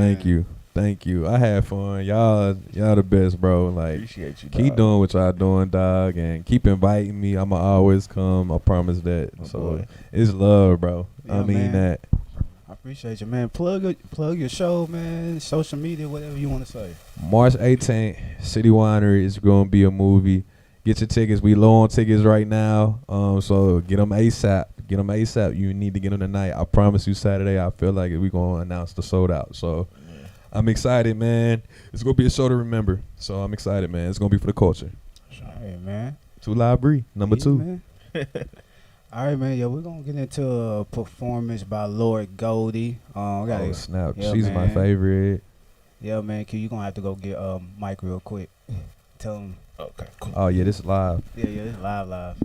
thank you. I had fun. Y'all the best, bro. Like, Appreciate you, keep dog. doing what y'all doing, dog, and keep inviting me. I'ma always come. I promise that. Oh, So boy. it's love, bro. Yeah, I mean man. that. I appreciate you, man. Plug your show, man. Social media, whatever you want to say. March 18th, City Winery is going to be a movie. Get your tickets. We low on tickets right now. So get them ASAP. Get them ASAP. You need to get them tonight. I promise you Saturday, I feel like we're going to announce the sold out. So I'm excited, man. It's going to be a show to remember. So I'm excited, man. It's going to be for the culture. All right, man. Two Library, number Yeah, 2. man. All right, man. Yeah, we're gonna get into a performance by Lord Goldie. Oh, snap. Yeah, She's my man. favorite. Yeah, man. Q, you gonna have to go get Mike real quick. Tell him. Okay, cool. Oh, yeah, this is live. Yeah, it's live.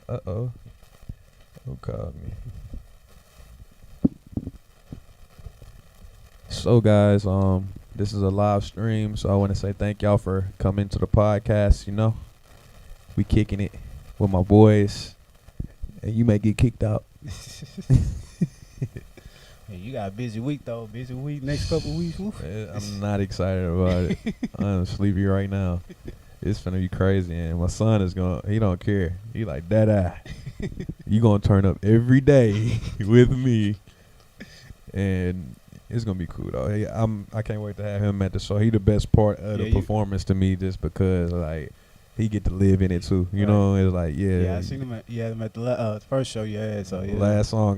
Uh-oh. Who called me? So guys, this is a live stream, so I want to say thank y'all for coming to the podcast. You know, we kicking it with my boys, and you may get kicked out. Hey, you got a busy week though. Busy week next couple weeks. Oof. I'm not excited about it. I'm sleepy right now. It's finna be crazy, and my son is he don't care. He like, Dada, you gonna turn up every day with me, and it's gonna be cool though. Hey, I can't wait to have him at the show. He the best part of the performance to me, just because like he get to live in it too. You know, it's like Yeah, I seen him at the first show you had. So yeah. Last song,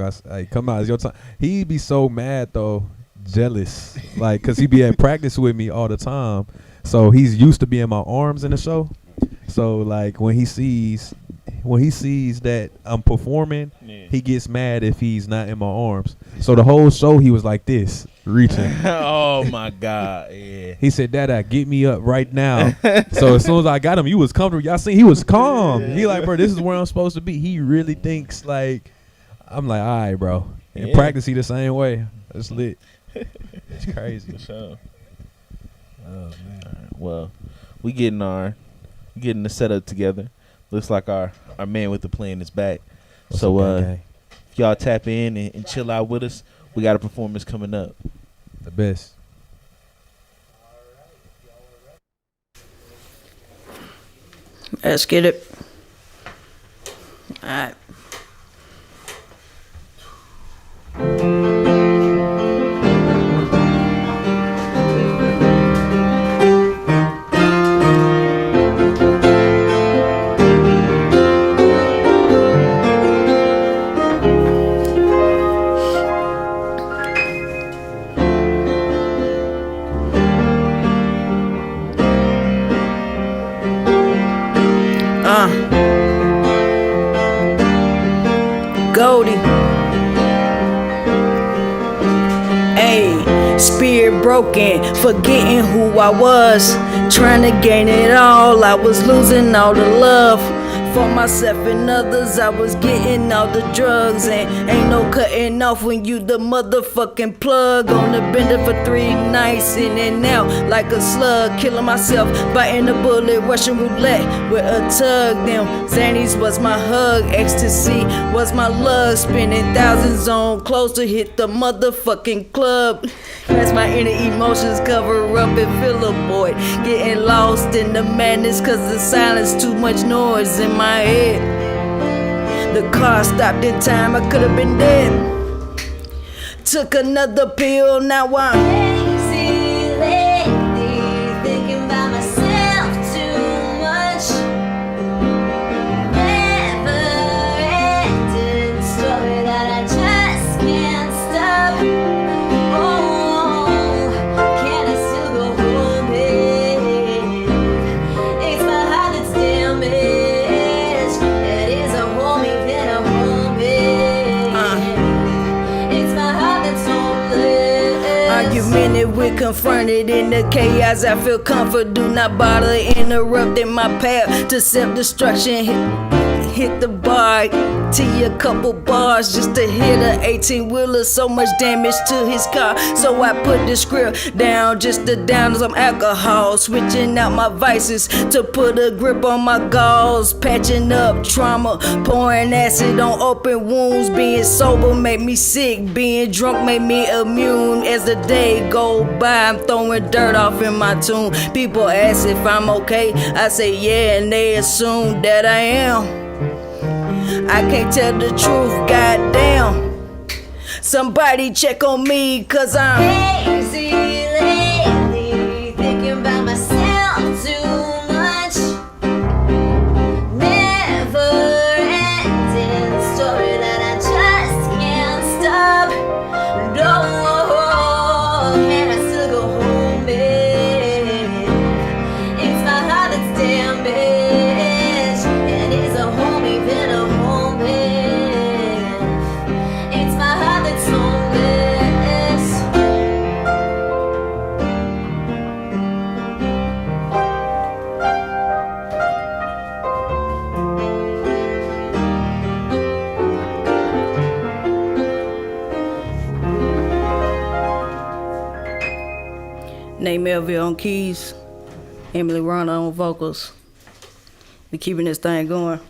come out, it's your time. He be so mad though, jealous, like, cause he be at practice with me all the time. So he's used to being in my arms in the show. So like when he sees that I'm performing, he gets mad if he's not in my arms. So the whole show he was like this, reaching. Oh my God, yeah. He said, Dada, get me up right now. So as soon as I got him, he was comfortable. Y'all seen he was calm. He like, bro, this is where I'm supposed to be. He really thinks like, I'm like, all right, bro. In practice, he the same way. It's lit. It's crazy. For sure. Oh man. All right, well, we getting the setup together. Looks like our man with the plan is back. What's So up, gang? if y'all tap in and chill out with us, we got a performance coming up. The best. Let's get it. All right. Goldie. Ayy, spirit broken, forgetting who I was. Trying to gain it all, I was losing all the love. For myself and others, I was getting all the drugs. And ain't no cutting off when you the motherfucking plug. On the bender for 3 nights, in and out like a slug. Killing myself, biting a bullet, Russian roulette with a tug. Them Xannies was my hug, ecstasy was my love. Spending thousands on clothes to hit the motherfucking club. As my inner emotions cover up and feel a void. Getting lost in the madness cause the silence, too much noise in my head. The car stopped in time, I could've been dead. Took another pill, now I'm Lazy lately, thinking about myself too much. Never ending story that I just can't stop. Oh, can I still go home? It's my heart that's damaged. It is a home, even a home. It's my heart that's homeless. argumented with, confronted in the chaos. I feel comfort, do not bother interrupting my path to self-destruction. Hit the bar, T a couple bars just to hit a 18-wheeler. So much damage to his car, so I put the script down just to down some alcohol. Switching out my vices to put a grip on my galls. Patching up trauma, pouring acid on open wounds. Being sober made me sick, being drunk made me immune. As the day go by, I'm throwing dirt off in my tune. People ask if I'm okay, I say yeah, and they assume that I am. I can't tell the truth, goddamn. Somebody check on me, cause I'm Lazy lately, thinking about myself too much. Never ending story that I just can't stop. No, can I still go home, babe? It's my heart that's damaged, and it's a home, even a home, babe. It's my heart that's homeless. Nate Melville on keys, Emily Rana on vocals. We keeping this thing going.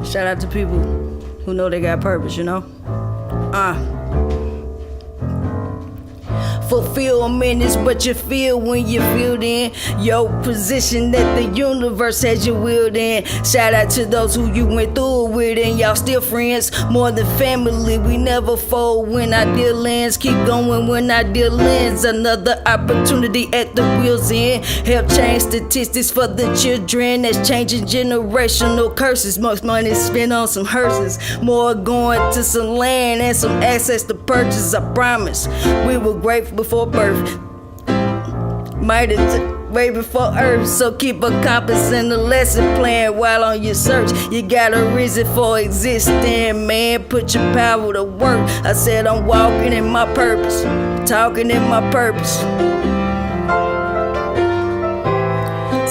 Shout out to people who know they got purpose, you know? Fulfillment is what you feel when you feel in your position that the universe has you willed in. Shout out to those who you went through it with, and y'all still friends, more than family. We never fold when our deal ends, keep going when our deal ends. Another opportunity at the wheels end. Help change statistics for the children that's changing generational curses. Most money spent on some hearses, more going to some land and some access to purchase. I promise we were grateful before birth, might have way before earth. So keep a compass and a lesson plan while on your search. You got a reason for existing, man. Put your power to work. I said I'm walking in my purpose, talking in my purpose.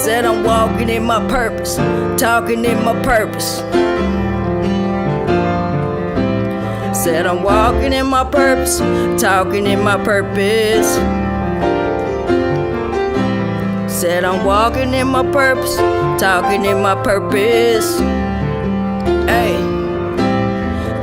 Said I'm walking in my purpose, talking in my purpose. Said I'm walking in my purpose, talking in my purpose. Said I'm walking in my purpose, talking in my purpose. Hey.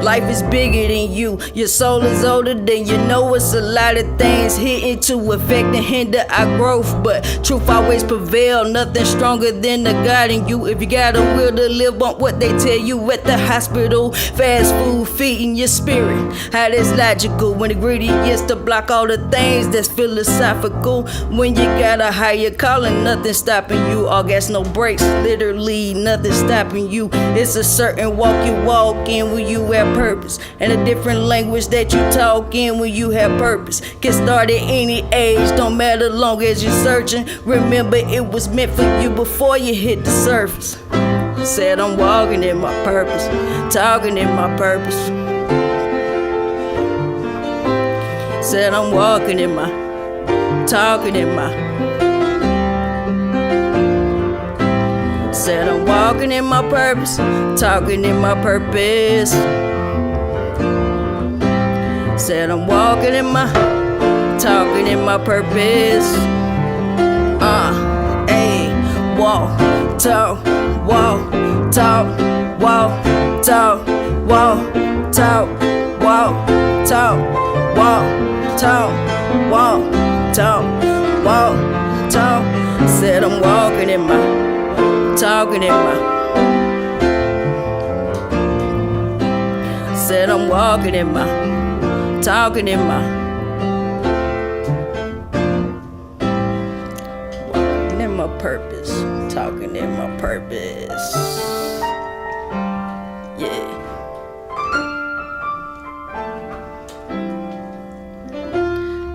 Life is bigger than you, your soul is older than you. Know it's a lot of things hitting to affect and hinder our growth, but truth always prevail. Nothing stronger than the God in you. If you got a will to live on what they tell you at the hospital, fast food feeding your spirit. How that's logical when the ingredients to block all the things that's philosophical. When you got a higher calling, nothing stopping you. All gas, no brakes, literally nothing stopping you. It's a certain walk you walk in when you have purpose, and a different language that you talk in when you have purpose. Get started any age, don't matter long as you're searching. Remember it was meant for you before you hit the surface. Said I'm walking in my purpose, talking in my purpose. Said I'm walking in my, talking in my. Said I'm walking in my purpose, talking in my purpose. Said I'm walking in my, talking in my purpose. Walk, talk, walk, talk, walk, talk, walk, talk, walk, talk, walk, talk, walk, talk, walk, talk. Said I'm walking in my, talking in my. Said I'm walking in my, talking in my. Walking in my purpose, talking in my purpose. Yeah.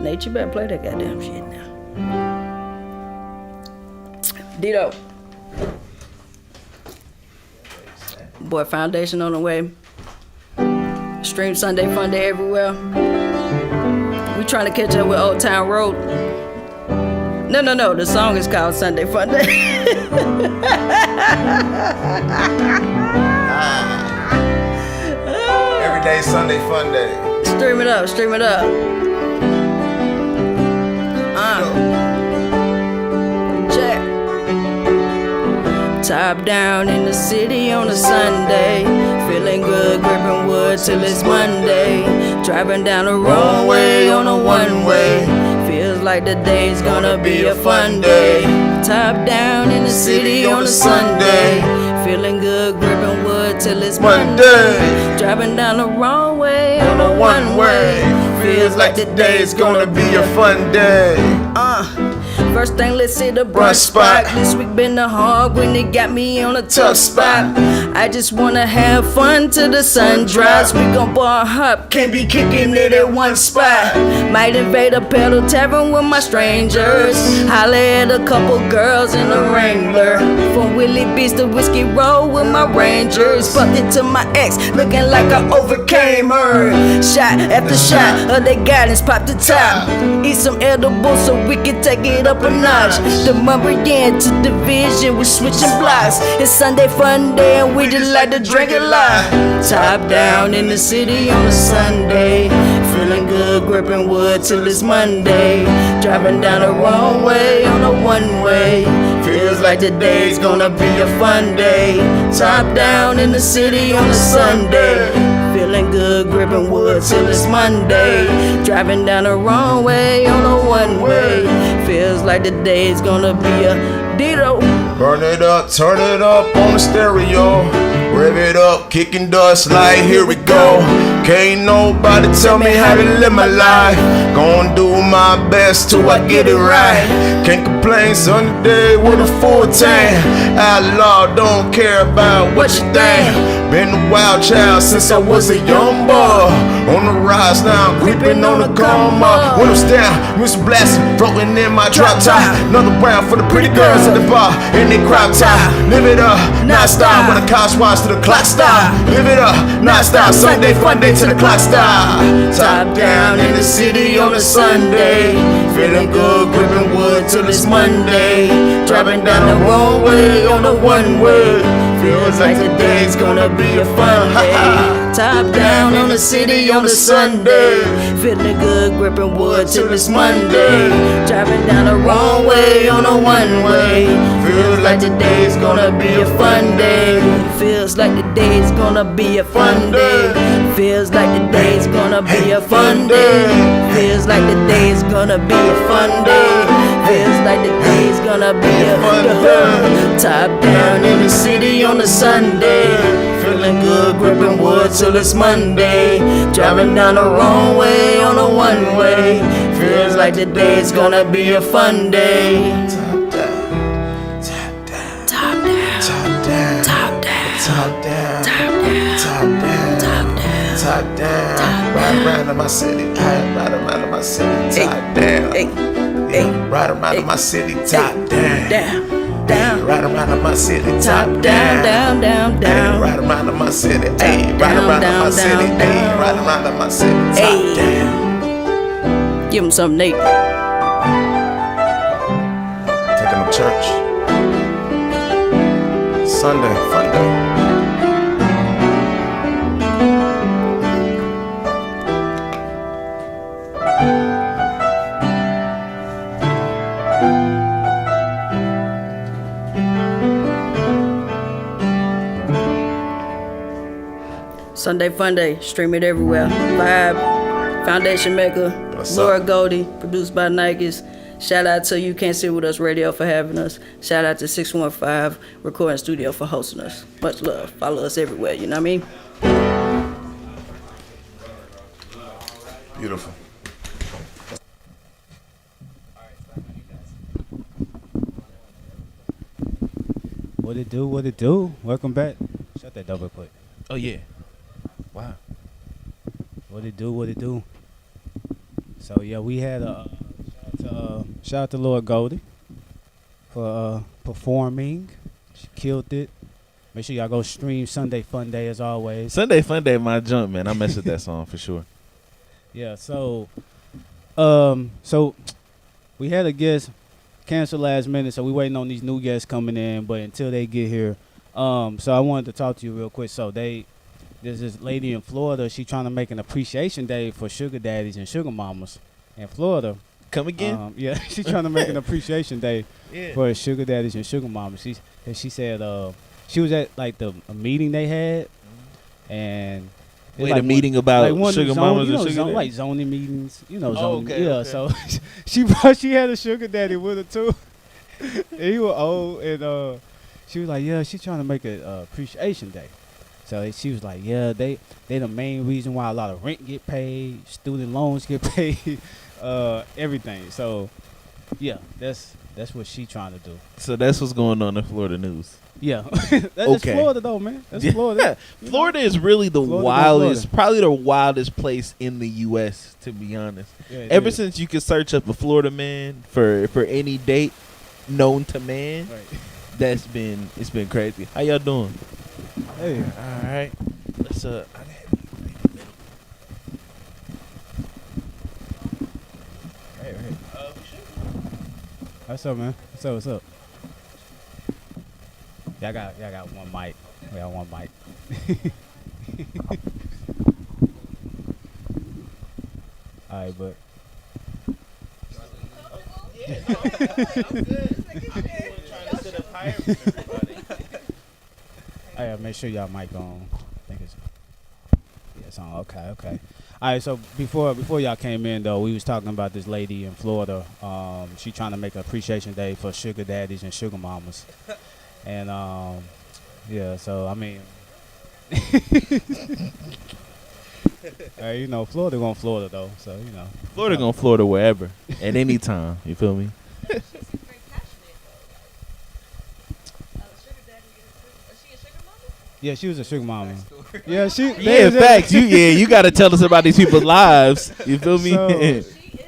Nate, you better play that goddamn shit now. Dito. Boy, Foundation on the way. Stream Sunday Fun Day everywhere. We trying to catch up with Old Town Road. No, the song is called Sunday Fun Day. Every day Sunday Fun Day. Stream it up, stream it up. Check. Top down in the city on a Sunday. Feeling good, gripping wood till it's Monday. Driving down the wrong way on a one-way. Feels like the day's gonna be a fun day. Top down in the city on a Sunday. Feeling good, gripping wood till it's Monday. Driving down the wrong way on a one-way. Feels like today's gonna be a fun day. First thing, let's hit a brunch spot. This week been a hard when it got me on a tough spot. I just wanna have fun till the sun drops. We gon' bar hop, can't be kicking it at one spot. Might invade a pedal tavern with my strangers. Holla at a couple girls in a Wrangler. From Willie Beach to Whiskey Road with my Rangers. Fucked it to my ex, looking like I overcame her. Shot after shot of their guidance, pop the top. Eat some edibles so we can take it up a notch. The month began to division, we switching blocks. It's Sunday fun day and we just like to drink a lot. Top down in the city on a Sunday. Feeling good, gripping wood till it's Monday. Driving down the wrong way on a one-way. Feels like today's gonna be a fun day. Top down in the city on a Sunday. Feeling good, gripping wood till it's Monday. Driving down the wrong way on a one-way. Feels like today's gonna be a ditto. Burn it up, turn it up on the stereo. Rev it up, kicking dust like here we go. Can't nobody tell me how to live my life. Gonna do my best till I get it right. Can't complain, Sunday with a full tank. Outlaw, don't care about what you think. Been a wild child since I was a young boy. On the rise now, creeping on the come up. Windows down, music blasting, floating in my drop top. Another round for the pretty girls at the bar in their crop top. Live it up, not stop when the cops watch till the clock stop. Live it up, not stop. Sunday fun day till the clock stop. Top down in the city on a Sunday. Feeling good, gripping wood till it's Monday. Driving down the wrong way on the one way. Feels like today's gonna be a fun day. Top down on the city on a Sunday. Feeling good, gripping wood till it's Monday. Driving down the wrong way on a one way. Feels like today's gonna be a fun day. Feels like today's gonna be a fun day. Feels like today's gonna be a fun day. Feels like today's gonna be a fun day. Feels like today's gonna be a fun day. Top down in the city on a Sunday. Feeling good, gripping wood till it's Monday. Driving down the wrong way on a one way. Feels like today's gonna be a fun day. Top down, top down, Top down, top down, top down, top down, top down, top down, top down. top down. Ride around in my city, ride around in my city, top down. Hey, hey, Ride around in my city, top down. down, down. Ride around in my city, Top top down, down. down, down, Hey, down. ride around in my city, hey, ride down, around in my down, city, down, hey, down. ride around in my city, top Hey. down. Give him something, Nate. Taking them to church. Sunday, fun day. Sunday Fun Day. Stream it everywhere. Vibe, Foundation Maker, What's Laura up? Goldie, produced by Nikes. Shout out to You Can't Sit With Us Radio for having us. Shout out to 615 Recording Studio for hosting us. Much love. Follow us everywhere, you know what I mean? Beautiful. What it do? What it do? Welcome back. Shut that double quick. Oh yeah. Wow. What it do? What it do? So yeah, we had a shout out to Lord Goldie for performing. She killed it. Make sure y'all go stream Sunday Fun Day as always. Sunday Fun Day, my jump, man. I mess with that song for sure. Yeah. So we had a guest cancel last minute, so we waiting on these new guests coming in. But until they get here, so I wanted to talk to you real quick. So there's this lady in Florida. She trying to make an appreciation day for sugar daddies and sugar mamas in Florida. Come again? Yeah, she's trying to make an appreciation day Yeah. for sugar daddies and sugar mamas. She said she was at like a meeting they had, and it's Wait, like a meeting about one of them sugar zone- mamas you and know, sugar zone- daddies? like zoning meetings, you know. Oh, Zoning, okay, yeah, okay. so she had a sugar daddy with her too. And he was old, and she was like, yeah, she's trying to make a appreciation day. So she was like, yeah, they the main reason why a lot of rent get paid, student loans get paid, everything. So yeah, that's what she trying to do. So that's what's going on in Florida news. Yeah, that's Okay. Florida though, man. That's Yeah. Florida. Florida is really the Florida, wildest, Florida. probably the wildest place in the U.S. To be honest. Yeah, it Ever is. since you could search up a Florida man for any date known to man, Right. it's been crazy. How y'all doing? Hey, All right. Let's What's up, man? What's up? What's up? Y'all got one mic. We got one mic. All right, but I gotta make sure y'all mic on. I think it's on. Okay. All right. So before y'all came in though, we was talking about this lady in Florida. She trying to make an appreciation day for sugar daddies and sugar mamas, and yeah. So I mean, hey, you know, Florida gonna Florida though. So you know, Florida gonna Florida wherever at any time. You feel me? She seems very passionate though. Sugar daddy, is she a sugar mama? yeah, she was a sugar mama. Yeah, she. Yeah, facts. You got to tell us about these people's lives. You feel me? So- She is a sugar mama.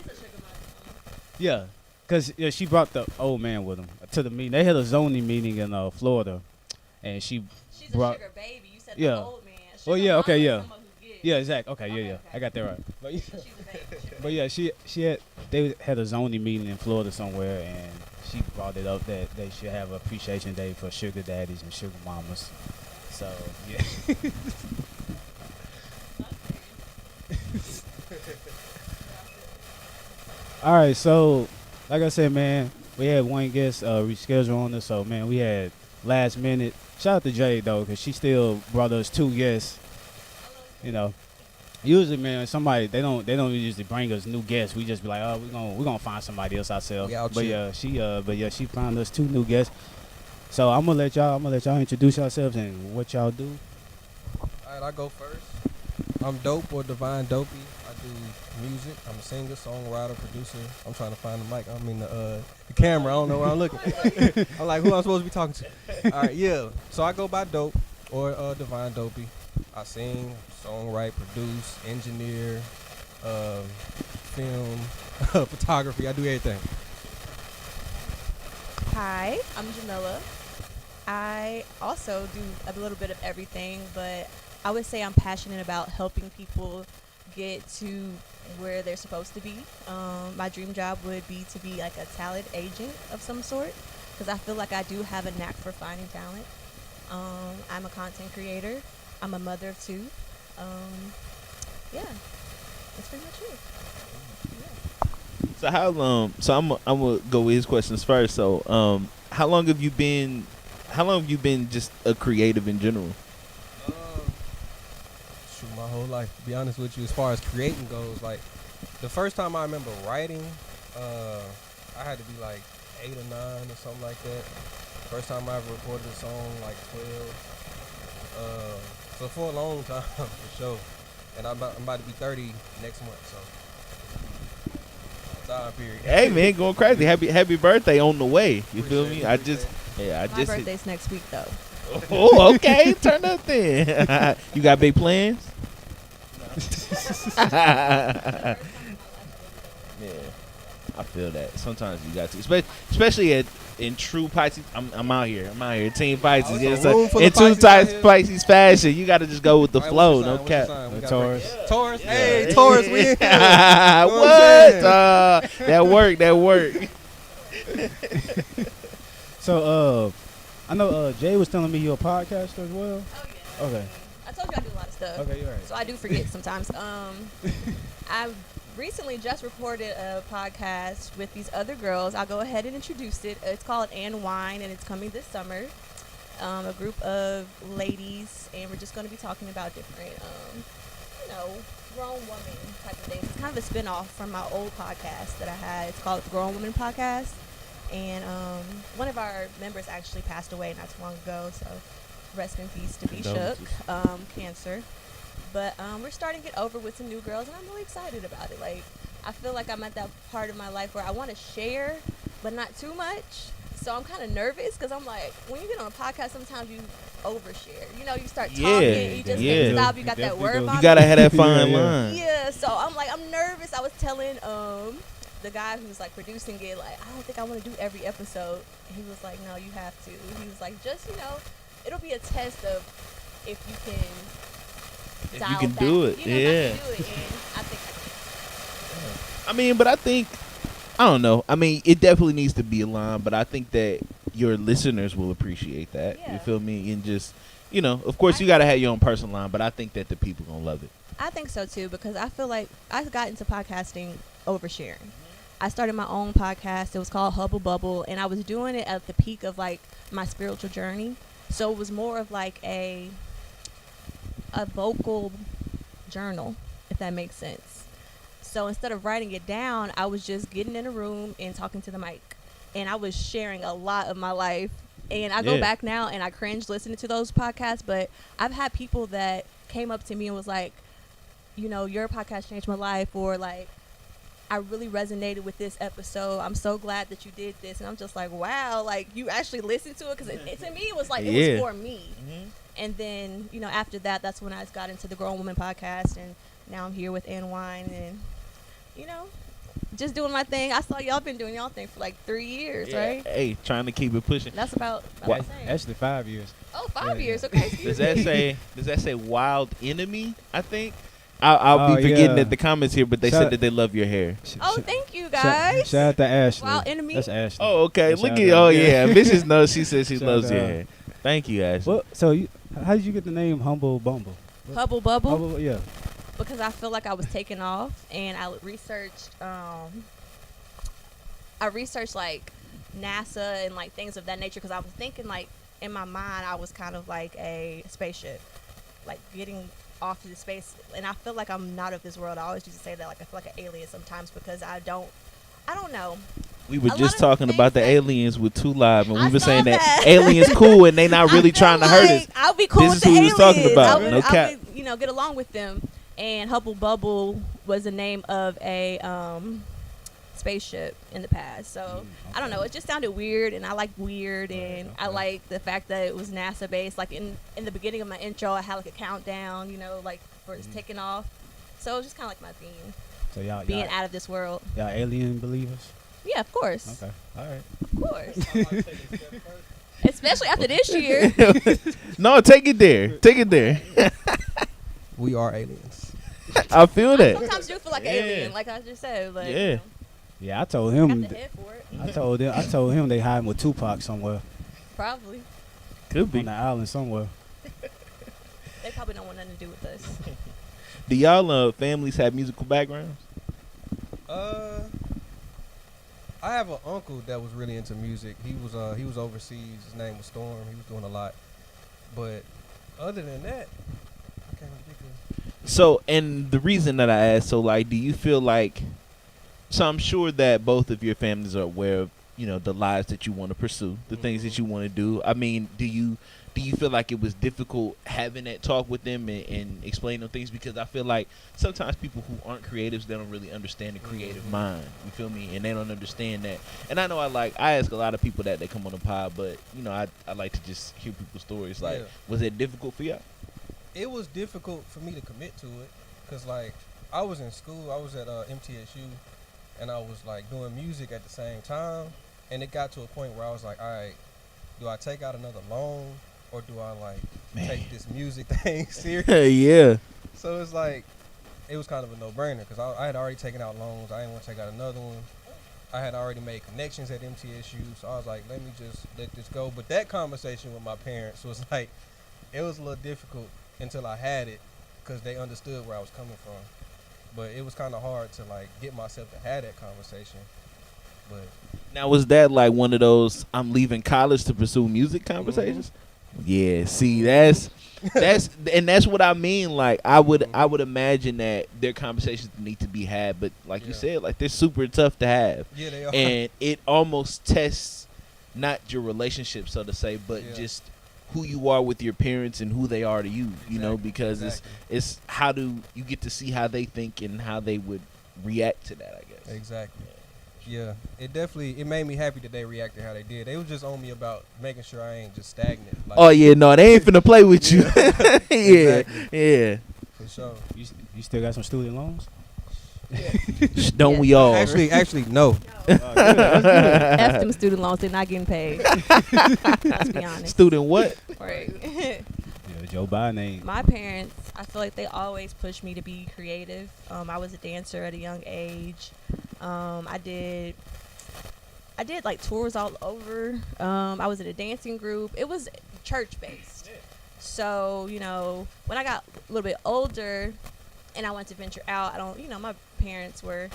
Yeah, cause she brought the old man with him to the meeting. They had a zoning meeting in Florida, and she She's brought. a sugar baby. You said Yeah. the old man. Well, Sugar yeah, okay, mama is yeah. someone who gives. Yeah, exactly. Okay, Okay, yeah. okay. I got that right. But, So she's a baby. but yeah, they had a zoning meeting in Florida somewhere, and she brought it up that they should have an appreciation day for sugar daddies and sugar mamas. So yeah. All right, so like I said, man, we had one guest reschedule on us, so man, we had last minute. Shout out to Jay though, cause she still brought us 2 guests. You know, usually, man, somebody they don't usually bring us new guests. We just be like, oh, we're gonna find somebody else ourselves. We out But here. yeah, she found us 2 new guests. So I'm gonna let y'all introduce yourselves and what y'all do. All right, I go first. I'm Dope or Divine Dopey. I do music. I'm a singer, songwriter, producer. I'm trying to find the mic. I mean the camera. I don't know where I'm looking. I'm like, who I'm supposed to be talking to? All right, yeah. So I go by Dope or Divine Dopey. I sing, songwrite, produce, engineer, film, photography. I do everything. Hi, I'm Jamila. I also do a little bit of everything, but I would say I'm passionate about helping people get to where they're supposed to be. My dream job would be to be like a talent agent of some sort, because I feel like I do have a knack for finding talent. I'm a content creator. I'm a mother of 2. Yeah, that's pretty much it. So how long? So I'm gonna go with his questions first. So how long have you been just a creative in general? Shoot, my whole life. To be honest with you, as far as creating goes, like the first time I remember writing, I had to be like 8 or 9 or something like that. First time I ever recorded a song, like 12. So for a long time, for sure. And I'm about to be 30 next month, so time period. Hey man, going crazy! Happy birthday on the way. You feel me? Appreciate I My just. birthday's next week, though. Oh, okay. Turn up then. You got big plans? Yeah, I feel that. Sometimes you got to, especially in true Pisces. I'm out here. Team Pisces. Oh, Yeah, it's a room full in of true Pisces out here. Pisces fashion, you got to just go with the All right, flow. what's your No sign? cap. What's your sign? We got Taurus. Taurus. Yeah. Hey, Taurus, we in here. What? That work. So I know Jay was telling me you're a podcaster as well. Oh, yeah. Okay. I told you I do a lot of stuff. Okay, you're right. So I do forget sometimes. I recently just recorded a podcast with these other girls. I'll go ahead and introduce it. It's called And Wine, and it's coming this summer. A group of ladies, and we're just going to be talking about different, grown woman type of things. It's kind of a spinoff from my old podcast that I had. It's called the Grown Woman Podcast. And one of our members actually passed away not too long ago, so rest in peace to be shook. Cancer. But we're starting to get over with some new girls, and I'm really excited about it. Like, I feel like I'm at that part of my life where I want to share, but not too much. So I'm kind of nervous because I'm like, when you get on a podcast, sometimes you overshare. You know, you start talking, you just can't stop. You got that definitely word do. vomit. You gotta have that fine Yeah. line. Yeah, so I'm nervous. I was telling the guy who's like producing it, like, I don't think I want to do every episode. And he was like, no, you have to. He was like, just, it'll be a test of if you can If dial you can back. do it, You know, yeah. if I can do it, and I think I can. I mean, but I think I don't know. I mean, it definitely needs to be aligned, but I think that your listeners will appreciate that. Yeah. You feel me? And just, you know, of course, you gotta have your own personal line, but I think that the people gonna love it. I think so too, because I feel like I got into podcasting oversharing. I started my own podcast. It was called Hubble Bubble, and I was doing it at the peak of like my spiritual journey. So it was more of like a vocal journal, if that makes sense. So instead of writing it down, I was just getting in a room and talking to the mic, and I was sharing a lot of my life. And I go back now and I cringe listening to those podcasts, but I've had people that came up to me and was like, you know, your podcast changed my life, or like, I really resonated with this episode. I'm so glad that you did this. And I'm just like, wow, like you actually listened to it, because to me it was like it was for me. And then, you know, after that, that's when I got into the Grown Woman podcast, and now I'm here with Ann Wine, and you know, just doing my thing. I saw y'all been doing y'all thing for like 3 years, right? Hey, trying to keep it pushing. That's about What? the same. Actually, 5 years. Oh, 5 years. Okay. Does that say? Does that say Wild Enemy? I think. I'll be forgetting yeah. at the comments here, but they Shout- said that they love your hair. Oh, thank you guys. Shout out to Ashley. Wild Enemy. That's Ashley. Oh, okay. Shout Look out at to- oh yeah, Bitches know. She says she Shout loves out. your hair. Thank you, Ashley. Well, so how did you get the name Humble Bumble? Hubble Bubble. Humble, yeah. Because I feel like I was taking off, and I researched like NASA and like things of that nature, because I was thinking like in my mind I was kind of like a spaceship, like getting off to the space, and I feel like I'm not of this world. I always used to say that, like I feel like an alien sometimes, because I don't know. We were a lot just of talking things about the that- aliens with 2 Live, and I we were saw saying that that. aliens cool and they not I really feel trying to hurt us. like I'll be cool This with is the who we aliens. was talking about. No I cap. would, you know, get along with them. And Hubble Bubble was the name of a spaceship in the past. So I don't know. It just sounded weird, and I like weird, and I like the fact that it was NASA based. Like in the beginning of my intro, I had like a countdown, you know, like for it's taking off. So it was just kind of like my theme, So y'all being out of this world. y'all alien believers? Yeah, of course, Okay. All right. of course. Especially after this year. No, take it there. Take it there. We are aliens. I feel that. Sometimes you feel like an Yeah. alien, like I just said. But, Yeah. you know, Yeah, I told got him. the head for it. I told him they hiding with Tupac somewhere Probably. Could on be. the island somewhere. They probably don't want nothing to do with us. Do y'all families have musical backgrounds? I have an uncle that was really into music. He was overseas. His name was Storm. He was doing a lot. But other than that, I can't really think of. So, and the reason that I asked, so like, do you feel like? So I'm sure that both of your families are aware of, you know, the lives that you want to pursue, the things that you want to do. I mean, do you feel like it was difficult having that talk with them and explain them things? Because I feel like sometimes people who aren't creatives, they don't really understand the creative mind. You feel me? And they don't understand that. And I know I ask a lot of people that they come on the pod, but you know, I like to just hear people's stories. Like, Yeah. was it difficult for y'all? It was difficult for me to commit to it, because like I was in school. I was at MTSU, and I was like doing music at the same time. And it got to a point where I was like, all right, do I take out another loan, or do I like take this music thing serious? Yeah. So it's like, it was kind of a no-brainer, because I had already taken out loans. I didn't want to take out another one. I had already made connections at MTSU, so I was like, let me just let this go. But that conversation with my parents was like, it was a little difficult until I had it, because they understood where I was coming from. But it was kind of hard to like get myself to have that conversation. But Now, was that like one of those I'm leaving college to pursue music conversations? Yeah, see, that's what I mean. Like, I would imagine that their conversations need to be had, but like you Yeah. said, like they're super tough to have, yeah, they are. and it almost tests not your relationship, so to say, but Yeah. just who you are with your parents and who they are to you. You know, Exactly, because exactly. it's how do you get to see how they think and how they would react to that, I guess. Exactly. Yeah, it made me happy that they reacted how they did. They was just on me about making sure I ain't just stagnant. Like, Oh yeah, no, they ain't finna play with you. Yeah. Yeah, Exactly. yeah. for sure. You still got some student loans? Don't we all? Actually, no. F them student loans, they're not getting paid. Let's be honest. Student what? Right. Yeah, Joe Biden ain't. My parents, I feel like they always pushed me to be creative. I was a dancer at a young age. I did like tours all over. I was in a dancing group. It was church based. So, you know, when I got a little bit older and I wanted to venture out, my parents were,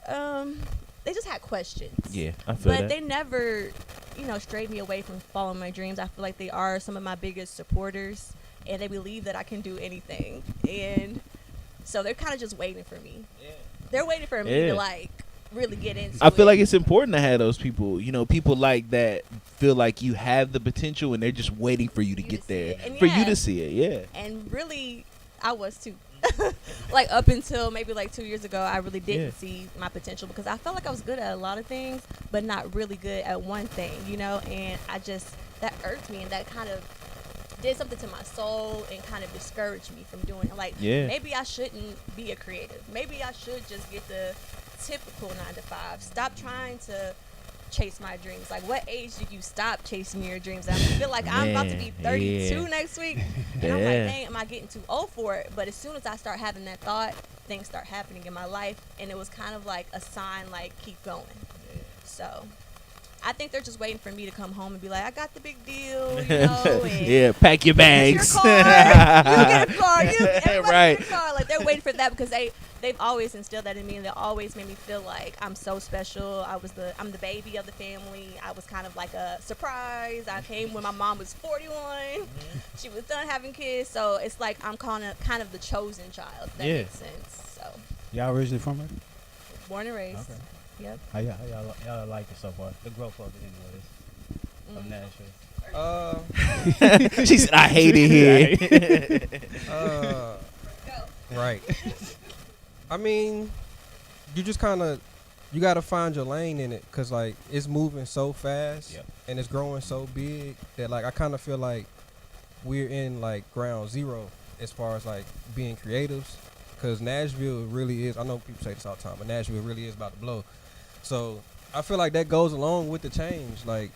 they just had questions. Yeah, I feel But that. they never, strayed me away from following my dreams. I feel like they are some of my biggest supporters, and they believe that I can do anything. And so they're kind of just waiting for me. Yeah. They're waiting for me to, like, really get into it. I feel like it's important to have those people, people like that feel like you have the potential and they're just waiting for you to get there, for you to see it. Yeah. And really, I was too. Like up until maybe like 2 years ago, I really didn't see my potential because I felt like I was good at a lot of things, but not really good at one thing, and that irked me, and that kind of did something to my soul and kind of discouraged me from doing it. Like, maybe I shouldn't be a creative. Maybe I should just get the typical 9 to 5. Stop trying to chase my dreams. Like, what age did you stop chasing your dreams? I feel like I'm about to be 32 next week, and I'm like, dang, am I getting too old for it? But as soon as I start having that thought, things start happening in my life, and it was kind of like a sign, like, keep going. So I think they're just waiting for me to come home and be like, I got the big deal, and pack your bags. Your car. You get a car. Everybody Right. get a car. Like, they're waiting for that because they've always instilled that in me, and they always made me feel like I'm so special. I'm the baby of the family. I was kind of like a surprise. I came when my mom was 41. She was done having kids, so it's like I'm kind of the chosen child. If that makes sense. So Y'all originally from here? born and raised. Okay. Yep. How y'all like it so far? The growth of it, anyways. Of Nashville. She said, I hate it here. Right. I mean, you just kind of, you got to find your lane in it because, like, it's moving so fast and it's growing so big that, like, I kind of feel like we're in, like, ground zero as far as, like, being creatives because Nashville really is, I know people say this all the time, but Nashville really is about to blow. So I feel like that goes along with the change. Like,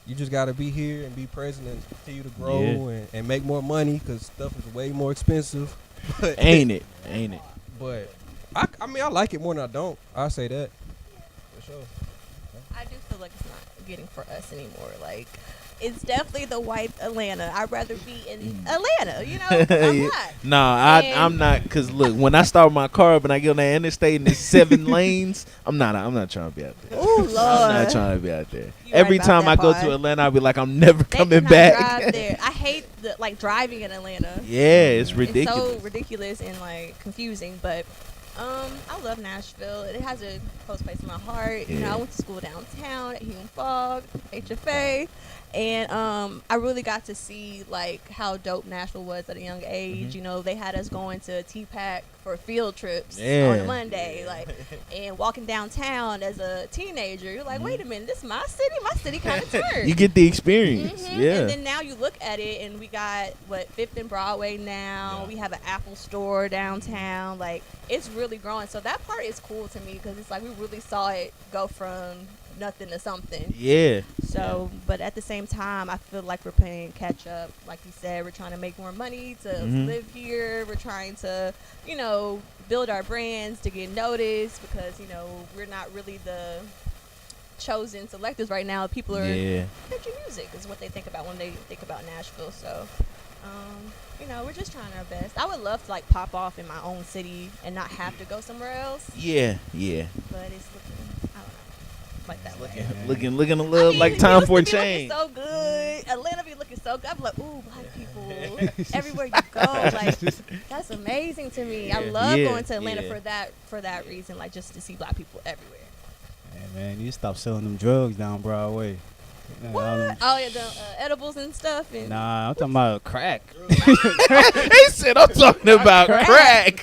you just got to be here and be present and continue to grow and make more money because stuff is way more expensive. But Ain't it? But I mean, I like it more than I don't. I say that for sure. I do feel like it's not getting for us anymore. Like, it's definitely the white Atlanta. I'd rather be in Atlanta, I'm not. Nah, I'm not. Cause look, when I start my car up and I get on that interstate and it's 7 lanes, I'm not trying to be out there. Oh Lord, I'm not trying to be out there. You Every right about time I that go part. to Atlanta, I'll be like, I'm never They coming cannot back. drive there. I hate driving in Atlanta. Yeah, it's ridiculous. It's so ridiculous and like confusing, but I love Nashville. It has a close place in my heart. I went to school downtown at Hume Fogg, HFA, and I really got to see like how dope Nashville was at a young age. They had us going to TPAC for field trips on a Monday, like, and walking downtown as a teenager. You're like, wait a minute, this is my city. My city kind of turned. You get the experience. Yeah. And then now you look at it, and we got Fifth and Broadway now. Yeah. We have an Apple store downtown. Like, it's really growing. So that part is cool to me because it's like we really saw it go from nothing to something. Yeah. So, but at the same time, I feel like we're playing catch up. Like you said, we're trying to make more money to live here. We're trying to, build our brands to get noticed because, we're not really the chosen selectors right now. People are country music is what they think about when they think about Nashville. So, we're just trying our best. I would love to like pop off in my own city and not have to go somewhere else. Yeah. But it's looking, I don't know, like that way. Looking a little like time for a change. So good. Atlanta be looking so good. I'm like, ooh, black people everywhere you go. Like, that's amazing to me. I love going to Atlanta for that reason. Like, just to see black people everywhere. Hey man, you stop selling them drugs down Broadway. What? Oh yeah, the edibles and stuff. And Nah, I'm talking about crack. He said, I'm talking about crack.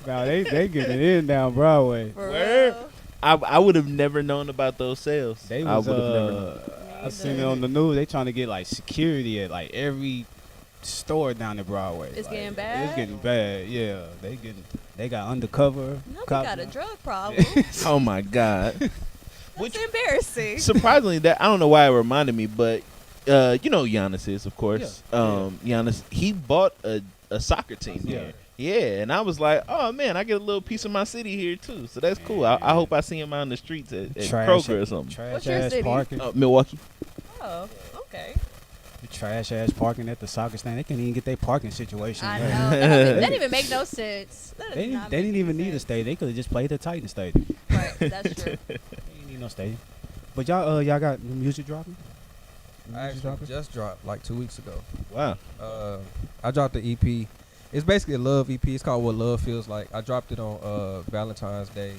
Nah, they getting it in down Broadway. For real. I would have never known about those sales. They I was, would have never known. I seen it on the news. They trying to get like security at like every store down at Broadway. It's like, getting bad? It's getting bad. Yeah, they got undercover. No, we cops got a now. drug problem. Oh my God. It's embarrassing. Surprisingly, that I don't know why it reminded me, but Giannis is, of course. Yeah. Giannis, he bought a soccer team here. Yeah, and I was like, oh man, I get a little piece of my city here too, so that's cool. I hope I see him out in the streets at Kroger or something. Trash What's your ass city? parking. Milwaukee. Oh, okay. The trash ass parking at the soccer stand. They can't even get their parking situation. I right. know. That didn't even make no sense. That does They not didn't make even any need a sense. stadium. They could have just played the Titan Stadium. Right, that's true. They didn't need no stadium. But y'all got new music dropping? I actually just dropped like 2 weeks ago. Wow. I dropped the EP. It's basically a love EP. It's called What Love Feels Like. I dropped it on Valentine's Day.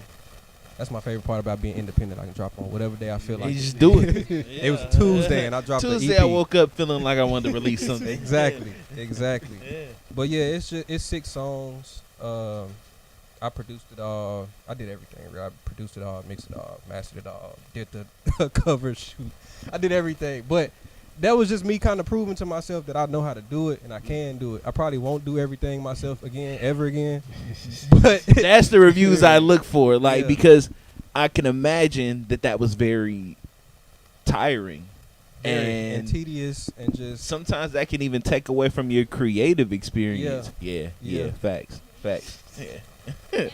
That's my favorite part about being independent. I can drop on whatever day I feel like. You just do it. It was Tuesday, and I dropped Tuesday, the EP. I woke up feeling like I wanted to release something. Exactly. But yeah, it's 6 songs. I produced it all. I did everything. I produced it all, mixed it all, mastered it all, did the cover shoot. I did everything. But that was just me kind of proving to myself that I know how to do it and I can do it. I probably won't do everything myself ever again. But That's the reviews I look for, like, Yeah. because I can imagine that was very tiring. and tedious and just Sometimes that can even take away from your creative experience. Yeah. Yeah. Facts. Yeah.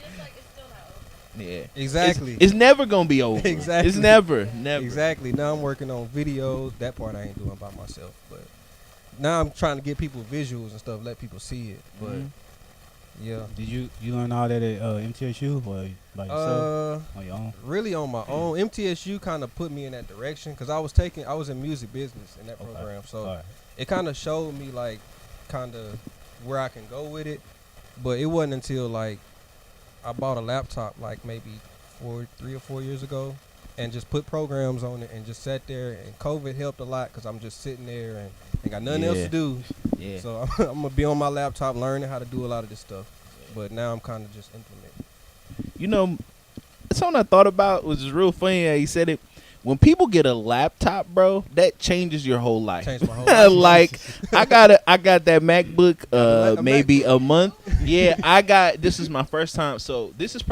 Yeah. exactly. It's never gonna be over. Exactly. It's never. Exactly. Now I'm working on videos. That part I ain't doing by myself, but now I'm trying to get people visuals and stuff, let people see it. But Mhm. yeah, Did you learn all that at MTSU or by yourself on your own? really on my own. MTSU kind of put me in that direction because I was in music business in that Okay. program, so All right. it kind of showed me like kind of where I can go with it. But it wasn't until like I bought a laptop like maybe 3 or 4 years ago and just put programs on it and just sat there, and COVID helped a lot because I'm just sitting there and ain't got nothing else Yeah. to do. Yeah. So I'm gonna be on my laptop learning how to do a lot of this stuff. But now I'm kind of just implementing. You know, something I thought about was real funny. How he said it. When people get a laptop, bro, that changes your whole life. Changed my whole life. Like I got that MacBook A maybe MacBook. a month. Yeah, this is my first time. So this is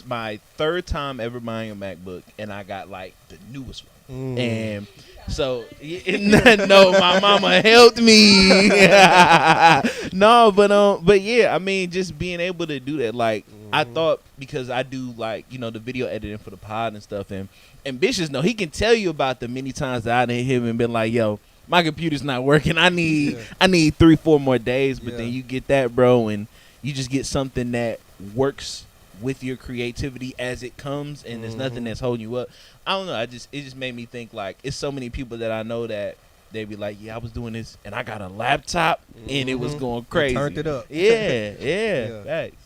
my 3rd time ever buying a MacBook, and I got like the newest one. And so no, my mama helped me. No, but yeah, I mean, just being able to do that, like I thought, because I do like, you know, the video editing for the pod and stuff, and Ambitious, no, he can tell you about the many times that I didn't hit him and been like, yo, my computer's not working. I need 3-4 more days. But then you get that, bro, and you just get something that works with your creativity as it comes, and there's nothing that's holding you up. I don't know. It just made me think, like, it's so many people that I know that they be like, yeah, I was doing this and I got a laptop and it was going crazy. Turned it up. Yeah. Yeah. Facts.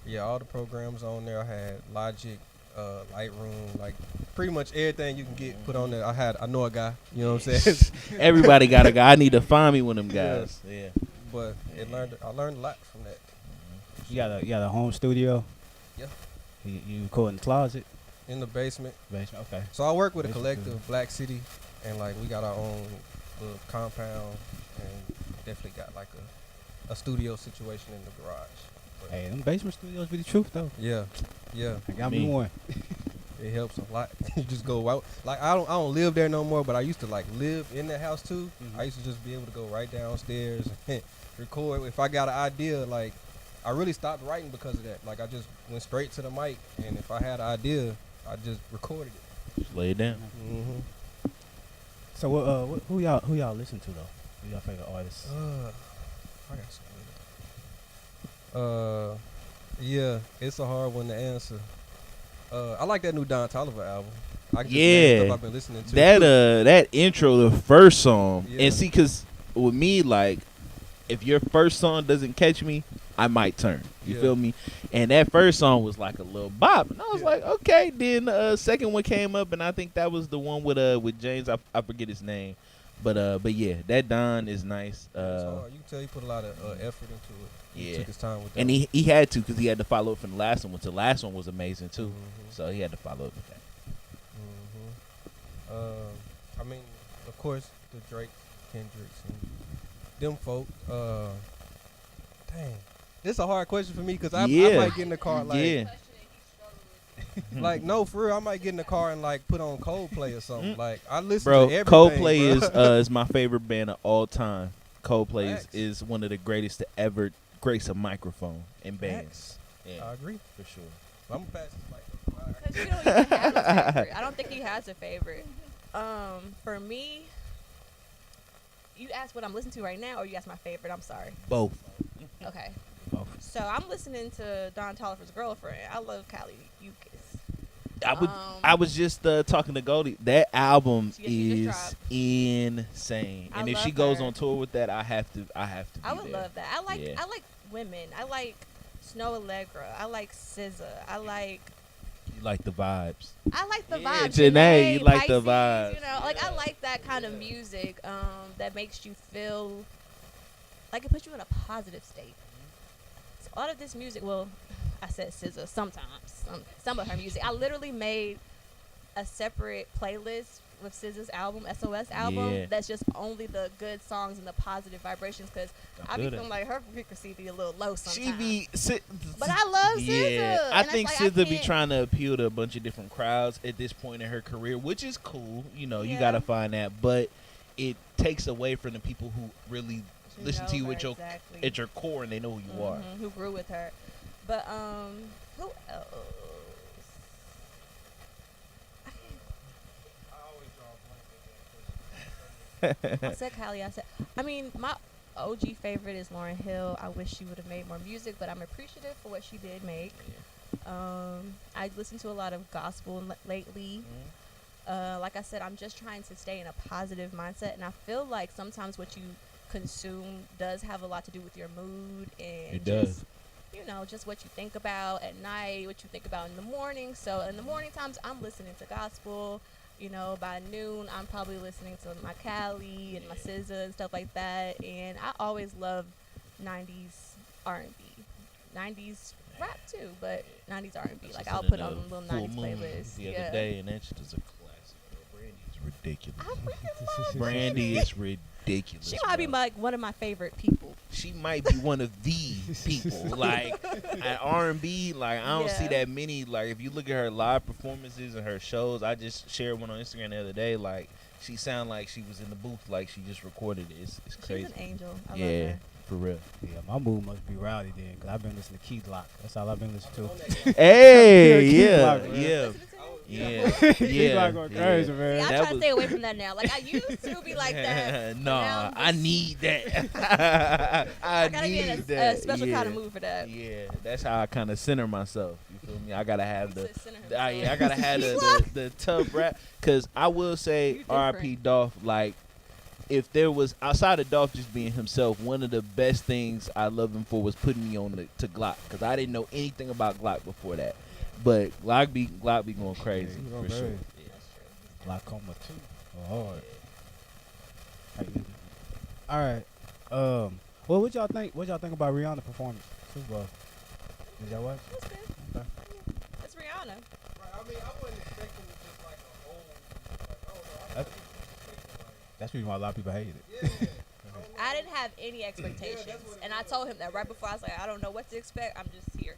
Yeah, all the programs on there. I had Logic, Lightroom, like pretty much everything you can get put on there. I know a guy, you know what I'm saying? Everybody got a guy. I need to find me one of them guys. Yeah. But I learned a lot from that. You got a home studio? Yeah. You record in the closet? In the basement. Basement, okay. So I work with a Basement, collective, Black City, and like we got our own little compound, and definitely got like a studio situation in the garage. But Hey, them basement studios be the truth though. yeah, I got me one. it helps a lot. You just go out. Like I don't live there no more, but I used to like live in the house too. Mhm. I used to just be able to go right downstairs and record. If I got an idea, like I really stopped writing because of that. Like I just went straight to the mic, and if I had an idea, I just recorded it. Just lay it down. Mm-hmm. So who y'all listen to though? Who y'all favorite artists? I got some. Yeah, it's a hard one to answer. I like that new Don Toliver album. I can just name stuff I've been listening to. That intro, the first song, Yeah. and see, cause with me, like, if your first song doesn't catch me, I might turn. You Yeah. feel me? And that first song was like a little bop, and I was like, okay. Then the second one came up, and I think that was the one with James. I forget his name, but yeah, that Don is nice. It's hard. You can tell he put a lot of effort into it. He Yeah. took his time with that. And he had to, because he had to follow up from the last one, which the last one was amazing too. Mhm. So he had to follow up with that. I mean, of course, the Drake, Kendricks, and them folk. Dang, this a hard question for me because I might get in the car like, like no, for real, I might get in the car and like put on Coldplay or something. Like I listen Bro, to everything. Coldplay bro. is my favorite band of all time. Coldplay Facts. is one of the greatest to ever grace a microphone in bands. Facts. Yeah, I agree. for sure. I'm gonna pass this mic. Because you don't even have a favorite. I don't think he has a favorite. For me, you asked what I'm listening to right now, or you asked my favorite. I'm sorry. Both. Okay. Both. So I'm listening to Don Toliver's Girlfriend. I love Callie Uchis. I was just talking to Goldie. That album She is just insane, I and if she love goes her. on tour with that, I have to. I would be love that. I like Yeah. women. I like Snow Allegra. I like SZA. I like You like the vibes. the Yeah, vibe. Janae, you like the Pisces, vibes. You know, like I like that kind of music that makes you feel like it puts you in a positive state. So all of this music, well, I said SZA sometimes. Some of her music. I literally made a separate playlist with SZA's album, SOS album, Yeah. that's just only the good songs and the positive vibrations because I be feel that. feeling like her frequency be a little low sometimes. She be, But I love SZA. yeah. I and think it's like, SZA be can't- trying to appeal to a bunch of different crowds at this point in her career, which is cool. You know, you Yeah. gotta find that, but it takes away from the people who really who listen to know you her at your exactly. at your core and they know who you are. Who grew with her. But who else? I said Kylie. I mean, my OG favorite is Lauryn Hill. I wish she would have made more music, but I'm appreciative for what she did make. I listen to a lot of gospel lately. Like I said, I'm just trying to stay in a positive mindset, and I feel like sometimes what you consume does have a lot to do with your mood and It just, does. you know, just what you think about at night, what you think about in the morning. So in the morning times, I'm listening to gospel. You know, by noon, I'm probably listening to my Cali and my SZA and stuff like that. And I always love 90s R&B, 90s rap too, but 90s R&B. Like I'll put on a little 90s playlist. The other day, and that shit is a classic. Brandy is ridiculous. I freaking love Brandy is ridiculous. She might be bro. like one of my favorite people. She might be one of the people. Like at R&B, like I don't see Yeah. that many. Like if you look at her live performances and her shows, I just shared one on Instagram the other day. Like she sound like she was in the booth, like she just recorded it. It's crazy. She's an angel. I Yeah, love her. for real. Yeah, my mood must be rowdy then, because I've been listening to Key Glock. That's all I've been listening to. Hey, Key yeah, Glock, man. yeah, yeah, Key Glock going crazy, See, man. I'm That trying to was- stay away from that now. Like I used to be like that. no, now I'm I just- need that. I gotta be in need a that. special yeah. kind of mood for that. Yeah, that's how I kind of center myself. You feel me? I gotta have the, To center himself. yeah, I gotta have the tough rap. Cause I will say, You R.I.P. different. Dolph. Like, if there was outside of Dolph just being himself, one of the best things I loved him for was putting me on to Glock. Cause I didn't know anything about Glock before that. But Glock be going crazy he going for sure. crazy. Glaucoma too. Oh, hard. All right. Well, what y'all think? What y'all think about Rihanna performance? Super Bowl. Did y'all watch? That's good. Okay. It's Rihanna. I mean, I wasn't expecting just like a whole. Like, I don't know. That's- That's the reason why a lot of people hated it. Yeah. I didn't have any expectations, and I told him that right before. I was like, I don't know what to expect. I'm just here,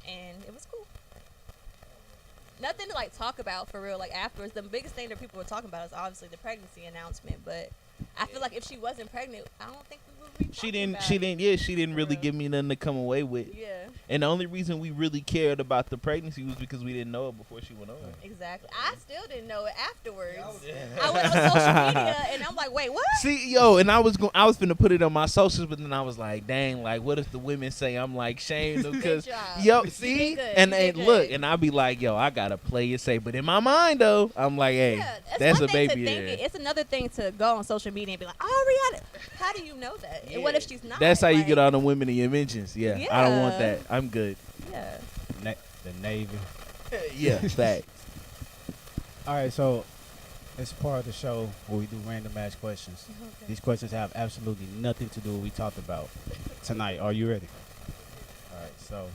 and it was cool. Nothing to like talk about for real. Like afterwards, the biggest thing that people were talking about is obviously the pregnancy announcement. But I feel like if she wasn't pregnant, I don't think we would be. She talking didn't. about She it. didn't. Yeah, she didn't For really real. give me nothing to come away with. Yeah, And the only reason we really cared about the pregnancy was because we didn't know it before she went on. exactly. I still didn't know it afterwards. I went on social media, and I'm like, wait, what? See, yo, and I was finna put it on my socials, but then I was like, dang, like, what if the women say I'm like shamed because, Good job. yo, You see, did good. and You did look, good. and I'll be like, yo, I gotta play it safe, but in my mind though, I'm like, hey, Yeah, it's that's one a thing baby to think there. it. It's another thing to go on social media and be like, oh, Rihanna. How do you know that? And what if she's not? That's how you Like, get all the women in your mentions. Yeah, I don't want Yeah. that. I'm good. Yeah. The Navy. Yeah, fact. All right, so it's part of the show where we do random ass questions. These questions have absolutely nothing to do with what we talked about tonight. Are you ready? All right, so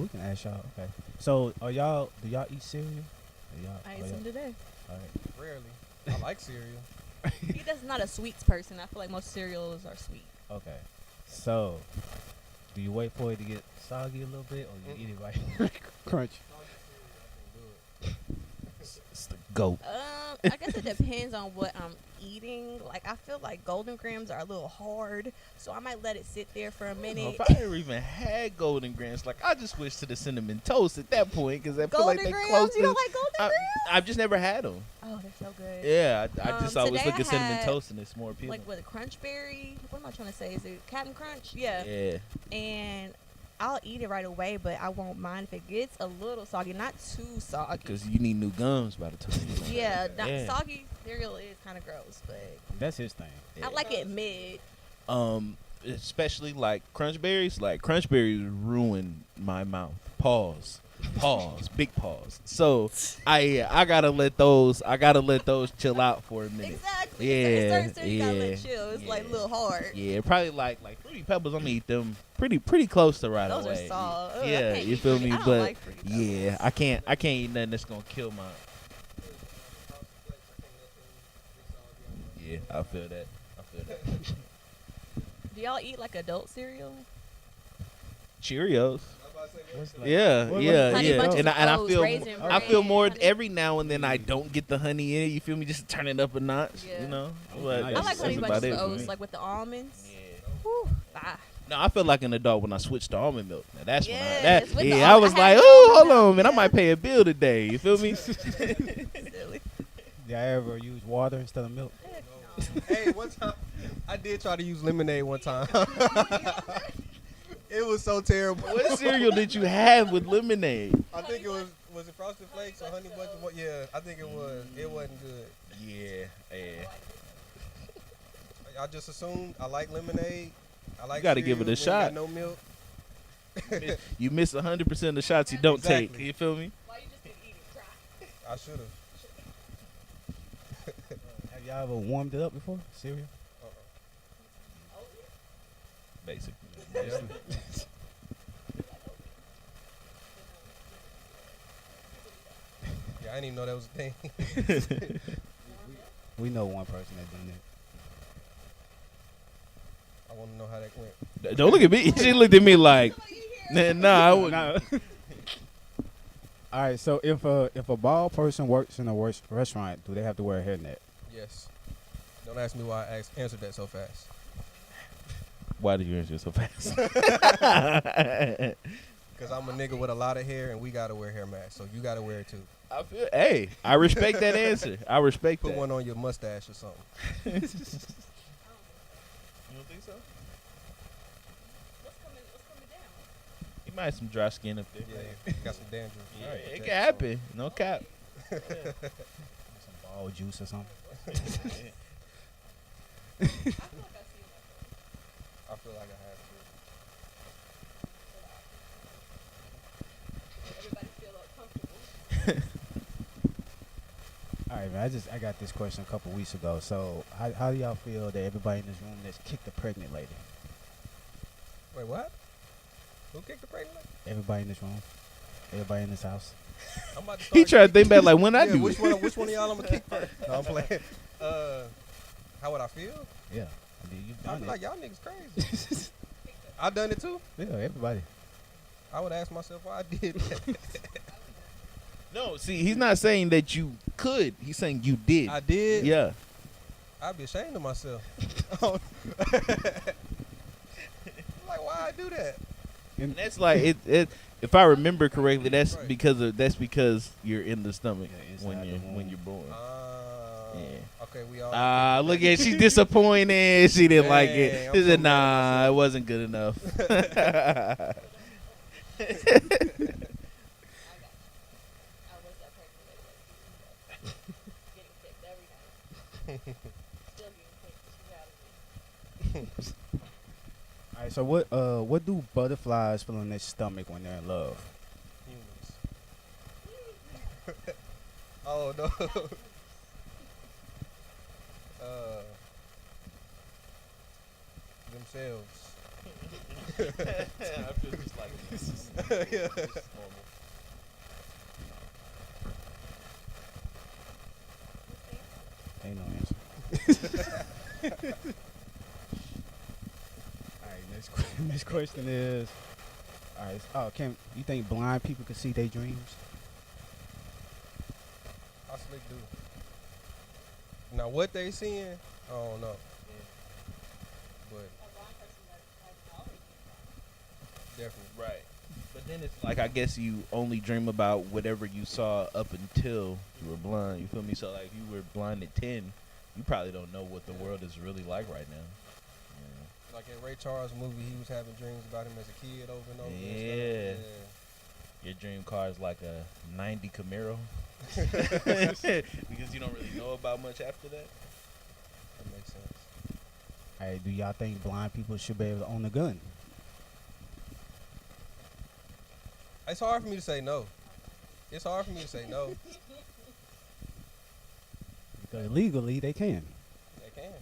we can ask y'all. Okay, so do y'all eat cereal? I ate some today. All right. Rarely. I like cereal. He does not a sweets person. I feel like most cereals are sweet. Okay. So, do you wait for it to get soggy a little bit, or you eat it right crunch? It's the goat. I guess it depends on what I'm eating. Like I feel like golden grams are a little hard, so I might let it sit there for a minute. If I never even had golden grams, like I just switched to the cinnamon toast at that point because I feel Golden like they grams? close. You don't like golden grams? I've just never had them. Oh, they're so good. Yeah, I just always today look I at cinnamon had, toast and it's more appealing. Like with a crunch berry. What am I trying to say? Is it Captain Crunch? Yeah. Yeah. And I'll eat it right away, but I won't mind if it gets a little soggy, not too soggy. Because you need new gums by the time. Yeah, not Yeah. soggy cereal is kind of gross, but That's his thing. I like it mid. Especially like crunch berries. Like crunch berries ruin my mouth. Pause. Big pause. So I gotta let those chill out for a minute. Exactly. Yeah, Certain cereal you gotta let yeah, chill. It's like a yeah. little hard. Yeah, probably like Fruity Pebbles. I'm gonna eat them pretty close to right Those away. are soft. Ugh, I Yeah, can't you eat feel Fruity- me? I don't But like Fruity yeah, Pebbles. I can't eat nothing that's gonna kill my. Yeah, I feel that. Do y'all eat like adult cereal? Cheerios. Like- Yeah, What- yeah, Honey yeah. Bunches And of I Oats, feel Raisin I feel Bran, more honey- every now and then I don't get the honey in it. You feel me? Just turn it up a notch. Yeah. You know. I But like I like that's honey about bunches it of for oats, me. like with the almonds. Yeah. Whew, ah. No, I feel like an adult when I switched to almond milk. Now that's Yes, when with the I almond- was I like, had oh, almond hold on, milk, man, I yeah. might pay a bill today. You feel me? Silly. Did I ever use water instead of milk? Hey, one time I did try to use lemonade one time. It was so terrible. What cereal did you have with lemonade? I think it was it Frosted Flakes or Honey Bunches? Yeah, I think it was. It wasn't good. Yeah, yeah. I just assumed I like lemonade. I like. You gotta give it a cereal when shot. you got no milk. You miss 100% of the shots you don't take. Exactly. You feel me? Why you just didn't eat it dry? I should have. Have y'all ever warmed it up before? Cereal? Basically. Yeah, I didn't even know that was a thing. We know one person that done that. I want to know how that went. Don't look at me. She looked at me like, nah, I wouldn't. Nah. All right, so if a bald person works in a restaurant, do they have to wear a hairnet? Yes. Don't ask me why I answered that so fast. Why did you answer so fast? Because I'm a nigga with a lot of hair and we gotta wear hair masks, so you gotta wear it too. Hey, I respect that answer. I respect Put that. one on your mustache or something. You don't think so? What's coming down? You might have some dry skin up there. Yeah, got some dandruff. Yeah, Alright, it okay, can happen. No cap. Some bald juice or something? I feel like I have to. Everybody feel uncomfortable. All right, man. I got this question a couple weeks ago. So how do y'all feel that everybody in this room that's kicked a pregnant lady? Wait, what? Who kicked the pregnant? Everybody in this room? Everybody in this house? I'm about to He start tried to think back like when I yeah, do which it. one of y'all I'm gonna kick first? No, I'm playing. How would I feel? Yeah. I mean, you've I'd done be it. like, y'all niggas crazy. I done it too. Yeah, everybody. I would ask myself why I did that. No, see, he's not saying that you could. He's saying you did. I did. Yeah. I'd be ashamed of myself. Like, why I do that? And that's like it. If I remember correctly, that's Right. because you're in the stomach Yeah, inside when the you're womb. born. Yeah. Okay, we all. Look at she's disappointed. She didn't like Dang, it. I'm She so said, mad at "Nah, myself." it wasn't good enough." I was that pregnant lady getting kicked every night. Still getting kicked. She's out of me. All right, so what do butterflies feel in their stomach when they're in love? Humans. Oh no. Themselves. I feel just like this is Yeah. normal. Ain't no answer. All right, next question is, all right. Oh, can you think blind people can see their dreams? I slick do. Now what they seeing, I don't know. But definitely. Right. But then it's like I guess you only dream about whatever you saw up until you were blind. You feel me? So like if you were blind at 10, you probably don't know what the world is really like right now. Like in Ray Charles' movie, he was having dreams about him as a kid over and over. Yeah. And stuff. Your dream car is like a 90 Camaro. Because you don't really know about much after that. That makes sense. Hey, do y'all think blind people should be able to own a gun? It's hard for me to say no. It's hard for me to say no. Because legally they can. They can.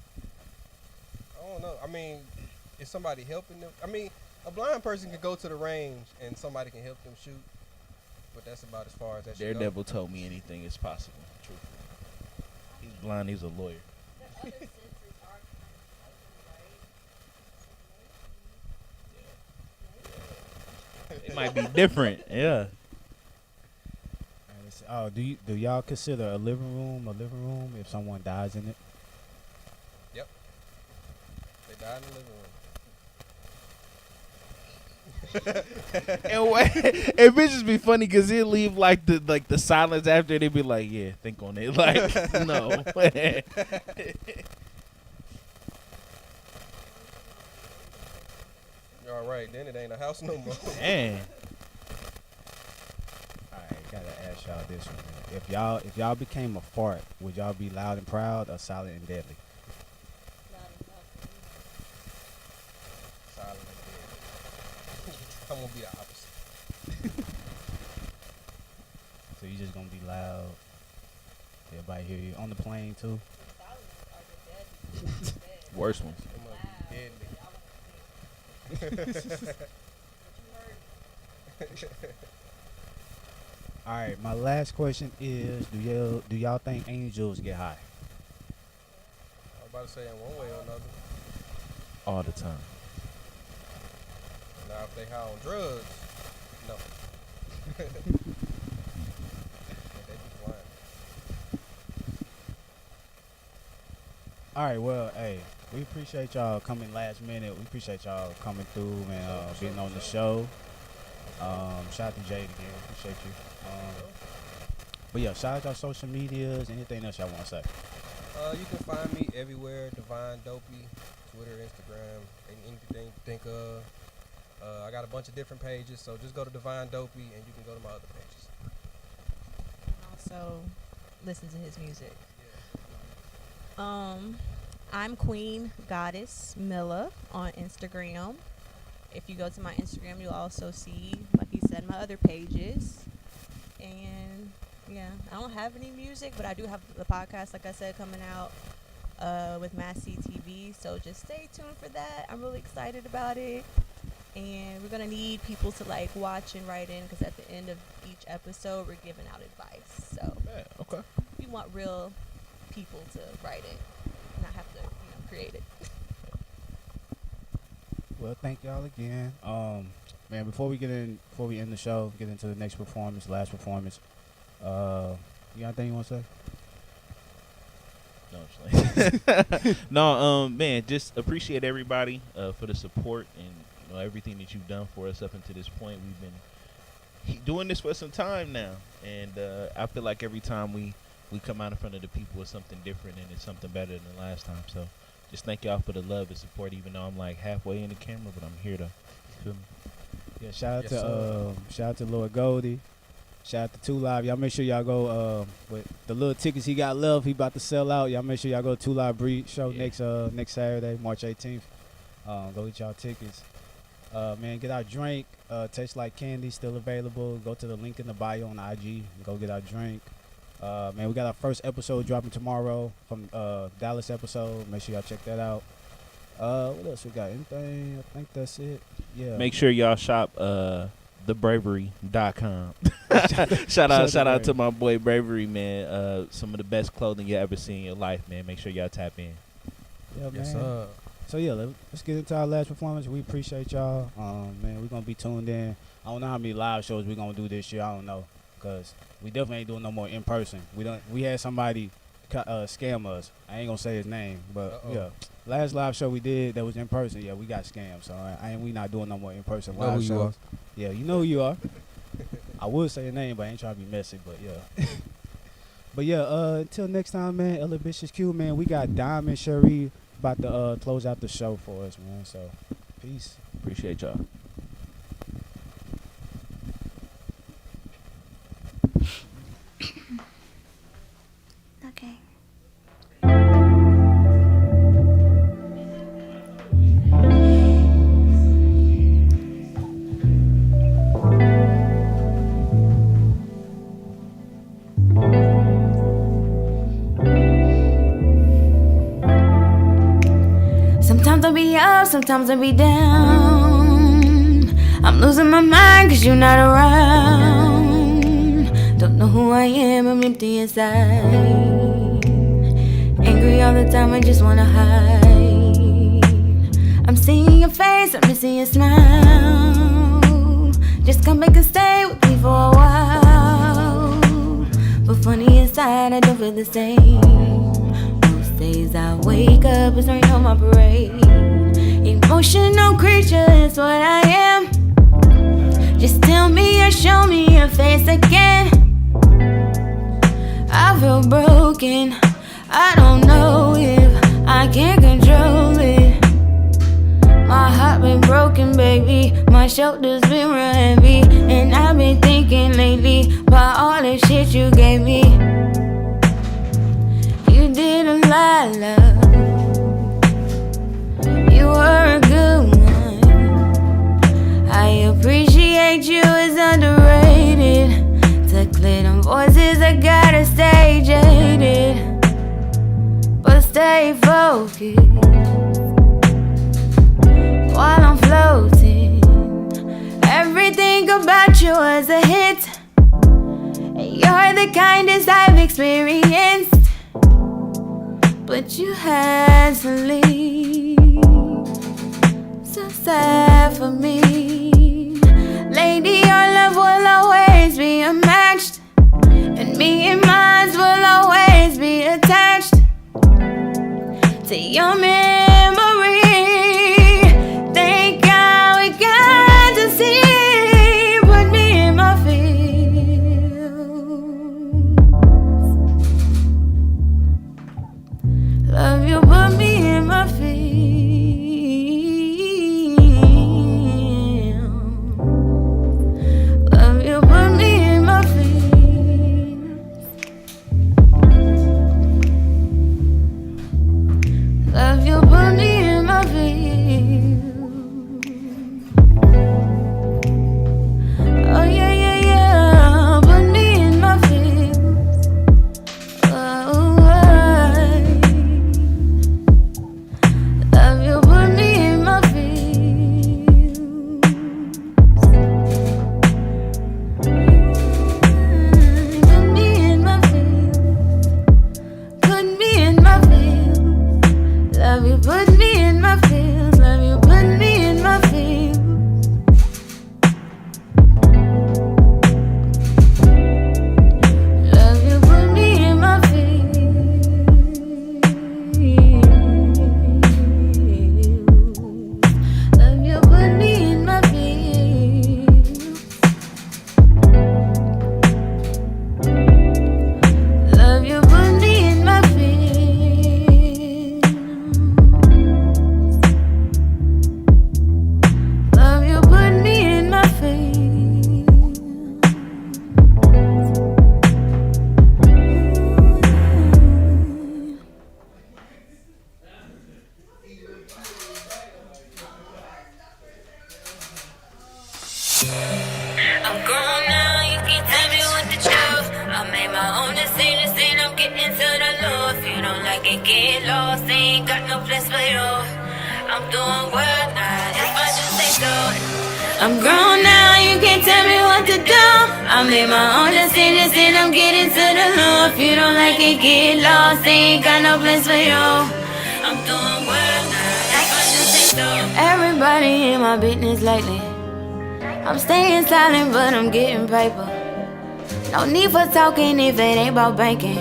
I don't know. I mean, is somebody helping them? I mean, a blind person can go to the range and somebody can help them shoot, but that's about as far as that should go. Daredevil told me anything is possible. Truthfully. He's blind. He's a lawyer. It might be different. Yeah. Oh, do y'all consider a living room if someone dies in it? Yep. They died in the living room. And it bitches be funny because he'll leave like the silence after. They be like, yeah, think on it. Like, no. You're all right. Then it ain't a house no more. Man. Alright, gotta ask y'all this one. Man. If y'all became a fart, would y'all be loud and proud or silent and deadly? Silent and dead. I'm gonna be the opposite. So you just gonna be loud. Everybody hear you on the plane too. Worst ones. It must be deadly. All right, my last question is: do y'all think angels get high? I was about to say in one way or another. All the time. Now if they high on drugs, no. But they be blind. All right, well, hey, we appreciate y'all coming last minute. We appreciate y'all coming through and being on the show. Shout out to Jade again. Appreciate you. But yeah, shout out to our social medias. Anything else y'all want to say? You can find me everywhere, Divine Dopey, Twitter, Instagram, anything you think of. I got a bunch of different pages, so just go to Divine Dopey and you can go to my other pages. Also, listen to his music. I'm Queen Goddess Milla on Instagram. If you go to my Instagram, you'll also see, like he said, my other pages. And yeah, I don't have any music, but I do have the podcast, like I said, coming out with Massey TV. So just stay tuned for that. I'm really excited about it. And we're going to need people to like watch and write in, because at the end of each episode, we're giving out advice. So Yeah, okay. we want real people to write it, not have to, create it. Well, thank y'all again. Man, before we end the show, get into the next performance, last performance. You got anything you want to say? No, I'm just like no, man, just appreciate everybody for the support and everything that you've done for us up until this point. We've been doing this for some time now, and I feel like every time we come out in front of the people with something different, and it's something better than the last time. So just thank y'all for the love and support, even though I'm like halfway in the camera, but I'm here to feel me. Yeah, shout Yes, out to Lord Goldie. Shout out to 2 Live. Y'all make sure y'all go with the little tickets he got left. He about to sell out. Y'all make sure y'all go to 2 Live Breed show next Saturday, March 18th. Go get y'all tickets. Man, get our drink. Tastes Like Candy, still available. Go to the link in the bio on IG and go get our drink. Man, we got our first episode dropping tomorrow from Dallas episode. Make sure y'all check that out. What else we got? Anything? I think that's it. Yeah. Make sure y'all shop thebravery.com. shout out to my boy Bravery, man. Some of the best clothing you ever seen in your life, man. Make sure y'all tap in. Yeah, man. Yes, sir. So yeah, let's get into our last performance. We appreciate y'all. Man, we're gonna be tuned in. I don't know how many live shows we're gonna do this year. I don't know, cause we definitely ain't doing no more in person. We had somebody scam us. I ain't gonna say his name, but Uh-oh. yeah. Last live show we did that was in person. Yeah, we got scammed. So we not doing no more in person Know live who you shows. are. Yeah, you know who you are. I would say your name, but I ain't trying to be messy. But yeah. But yeah. Until next time, man. Ella Bitches Q, man. We got Diamond Cherie about to close out the show for us, man. So peace. Appreciate y'all. Okay. Sometimes I'll be up, sometimes I'll be down. I'm losing my mind cause you're not around. Don't know who I am, I'm empty inside. Angry all the time, I just wanna hide. I'm seeing your face, I'm missing your smile. Just come back and stay with me for a while. But funny inside, I don't feel the same. Most days I wake up, it's rain on my parade. Emotional creature is what I am. Just tell me or show me your face again. I feel broken, I don't know if I can control it. My heart been broken, baby. My shoulders been real heavy. And I've been thinking lately about all the shit you gave me. You did a lot, love. You were a good one. I appreciate you, it's underrated. To clear them voices, I gotta stay jaded. But stay focused while I'm floating. Everything about you was a hit. You're the kindest I've experienced. But you had to leave. So sad for me. Lady, your love will always be unmatched. And me and mine will always be attached to your memory. Thank God we got to see. Put me in my feels. Love you, put me in my feels. Love you, put me in my feels. Love you, put me in my feels. Oh yeah, yeah, yeah, put me in my feels. Oh, love you, put me in my feels. Put me in my feels. Put me in my feels. Love you, put me in my feels. Love you, put me in my feels. Love you, put me in my feels. Love you, put me in my feels. Love you, put me in my feels. Love you, put me in my feels. I'm grown now, you can't tell me what to do. I made my own decisions and I'm getting to the law. If you don't like it, get lost. Ain't got no place for you. I'm doing well now, if I do say so. I'm grown now, you can't tell me what to do. I made my own decisions and I'm getting to the law. If you don't like it, get lost. Ain't got no place for you. I'm doing well now, if I do say so. Everybody in my business lately. I'm staying silent, but I'm getting paper. No need for talking if it ain't about banking.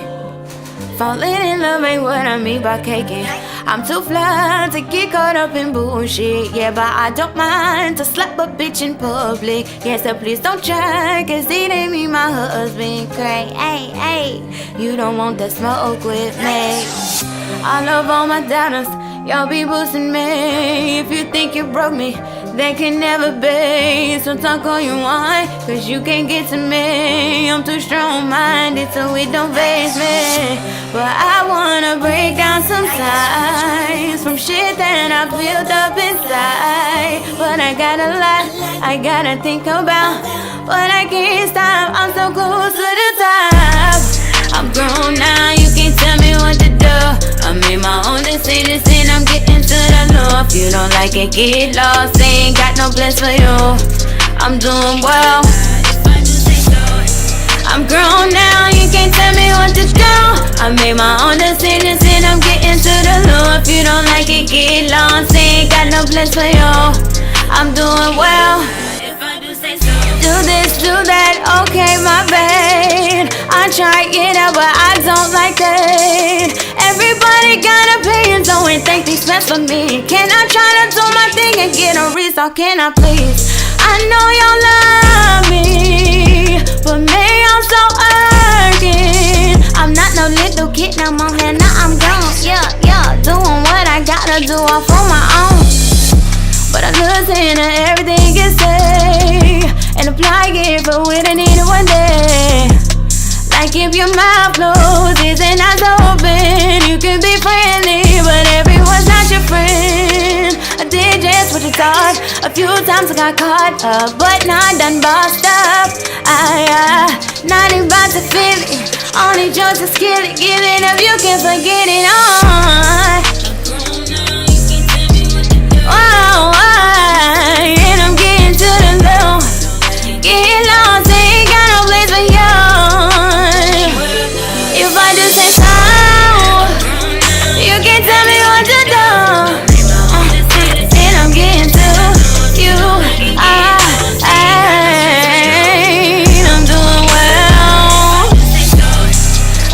falling in love ain't what I mean by caking. I'm too fly to get caught up in bullshit. Yeah, but I don't mind to slap a bitch in public. Yeah, so please don't try, cause it ain't me, my husband. Cray, hey, hey, you don't want the smoke with me. I love all my doubters, y'all be boosting me. If you think you broke me, that can never be. So talk all you want, cause you can't get to me. I'm too strong-minded, so it don't faze me. But I wanna break down some ties from shit that I built up inside. But I got a lot I gotta think about, but I can't stop, I'm so close to the top. I'm grown now, you can't tell me what to do. I made my own decisions and I'm getting to the law. If you don't like it, get lost, ain't got no plans for you. I'm doing well, I'm grown now, you can't tell me what to do. I made my own decisions and I'm getting to the law. If you don't like it, get lost, ain't got no plans for you. I'm doing well, do this, do that, okay, my bad. I try it out, but I don't like that. Everybody got opinions, so ain't think they best for me. Can I try to do my thing and get a result? Can I please? I know y'all love me, but me, I'm so urgent. I'm not no little kid, now my hand, now I'm grown. Yeah, yeah, doing what I gotta do off on my own. But I listen to everything you say and apply it for what I need one day. Like if your mouth closed, isn't eyes open, you can be friendly, but everyone's not your friend. I did just what you thought, a few times I got caught up, but not done bossed up. Not about to feel it, only just to skill it, give it up, you can forget it on. Oh, and I'm getting to the low, getting lost, ain't got no place for you. If I just say so, you can tell me what to do. And I'm getting to you. I'm doing well,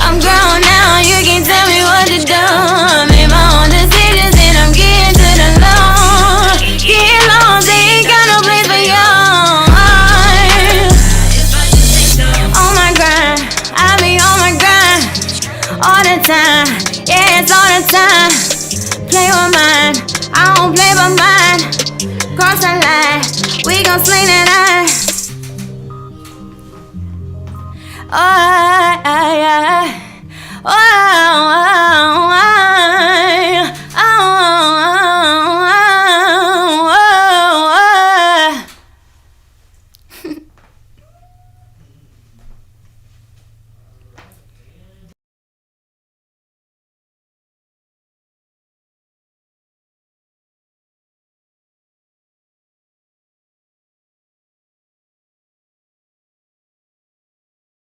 I'm grown now, you can tell me what to do. I made my own decisions and I'm getting to the low. Get lost, ain't got no place for you. On my grind, I be on my grind all the time, yeah, it's all the time. Play with mine, I don't play by mine. Cross the line, we gon' sling that eye. Oh, oh, oh, oh.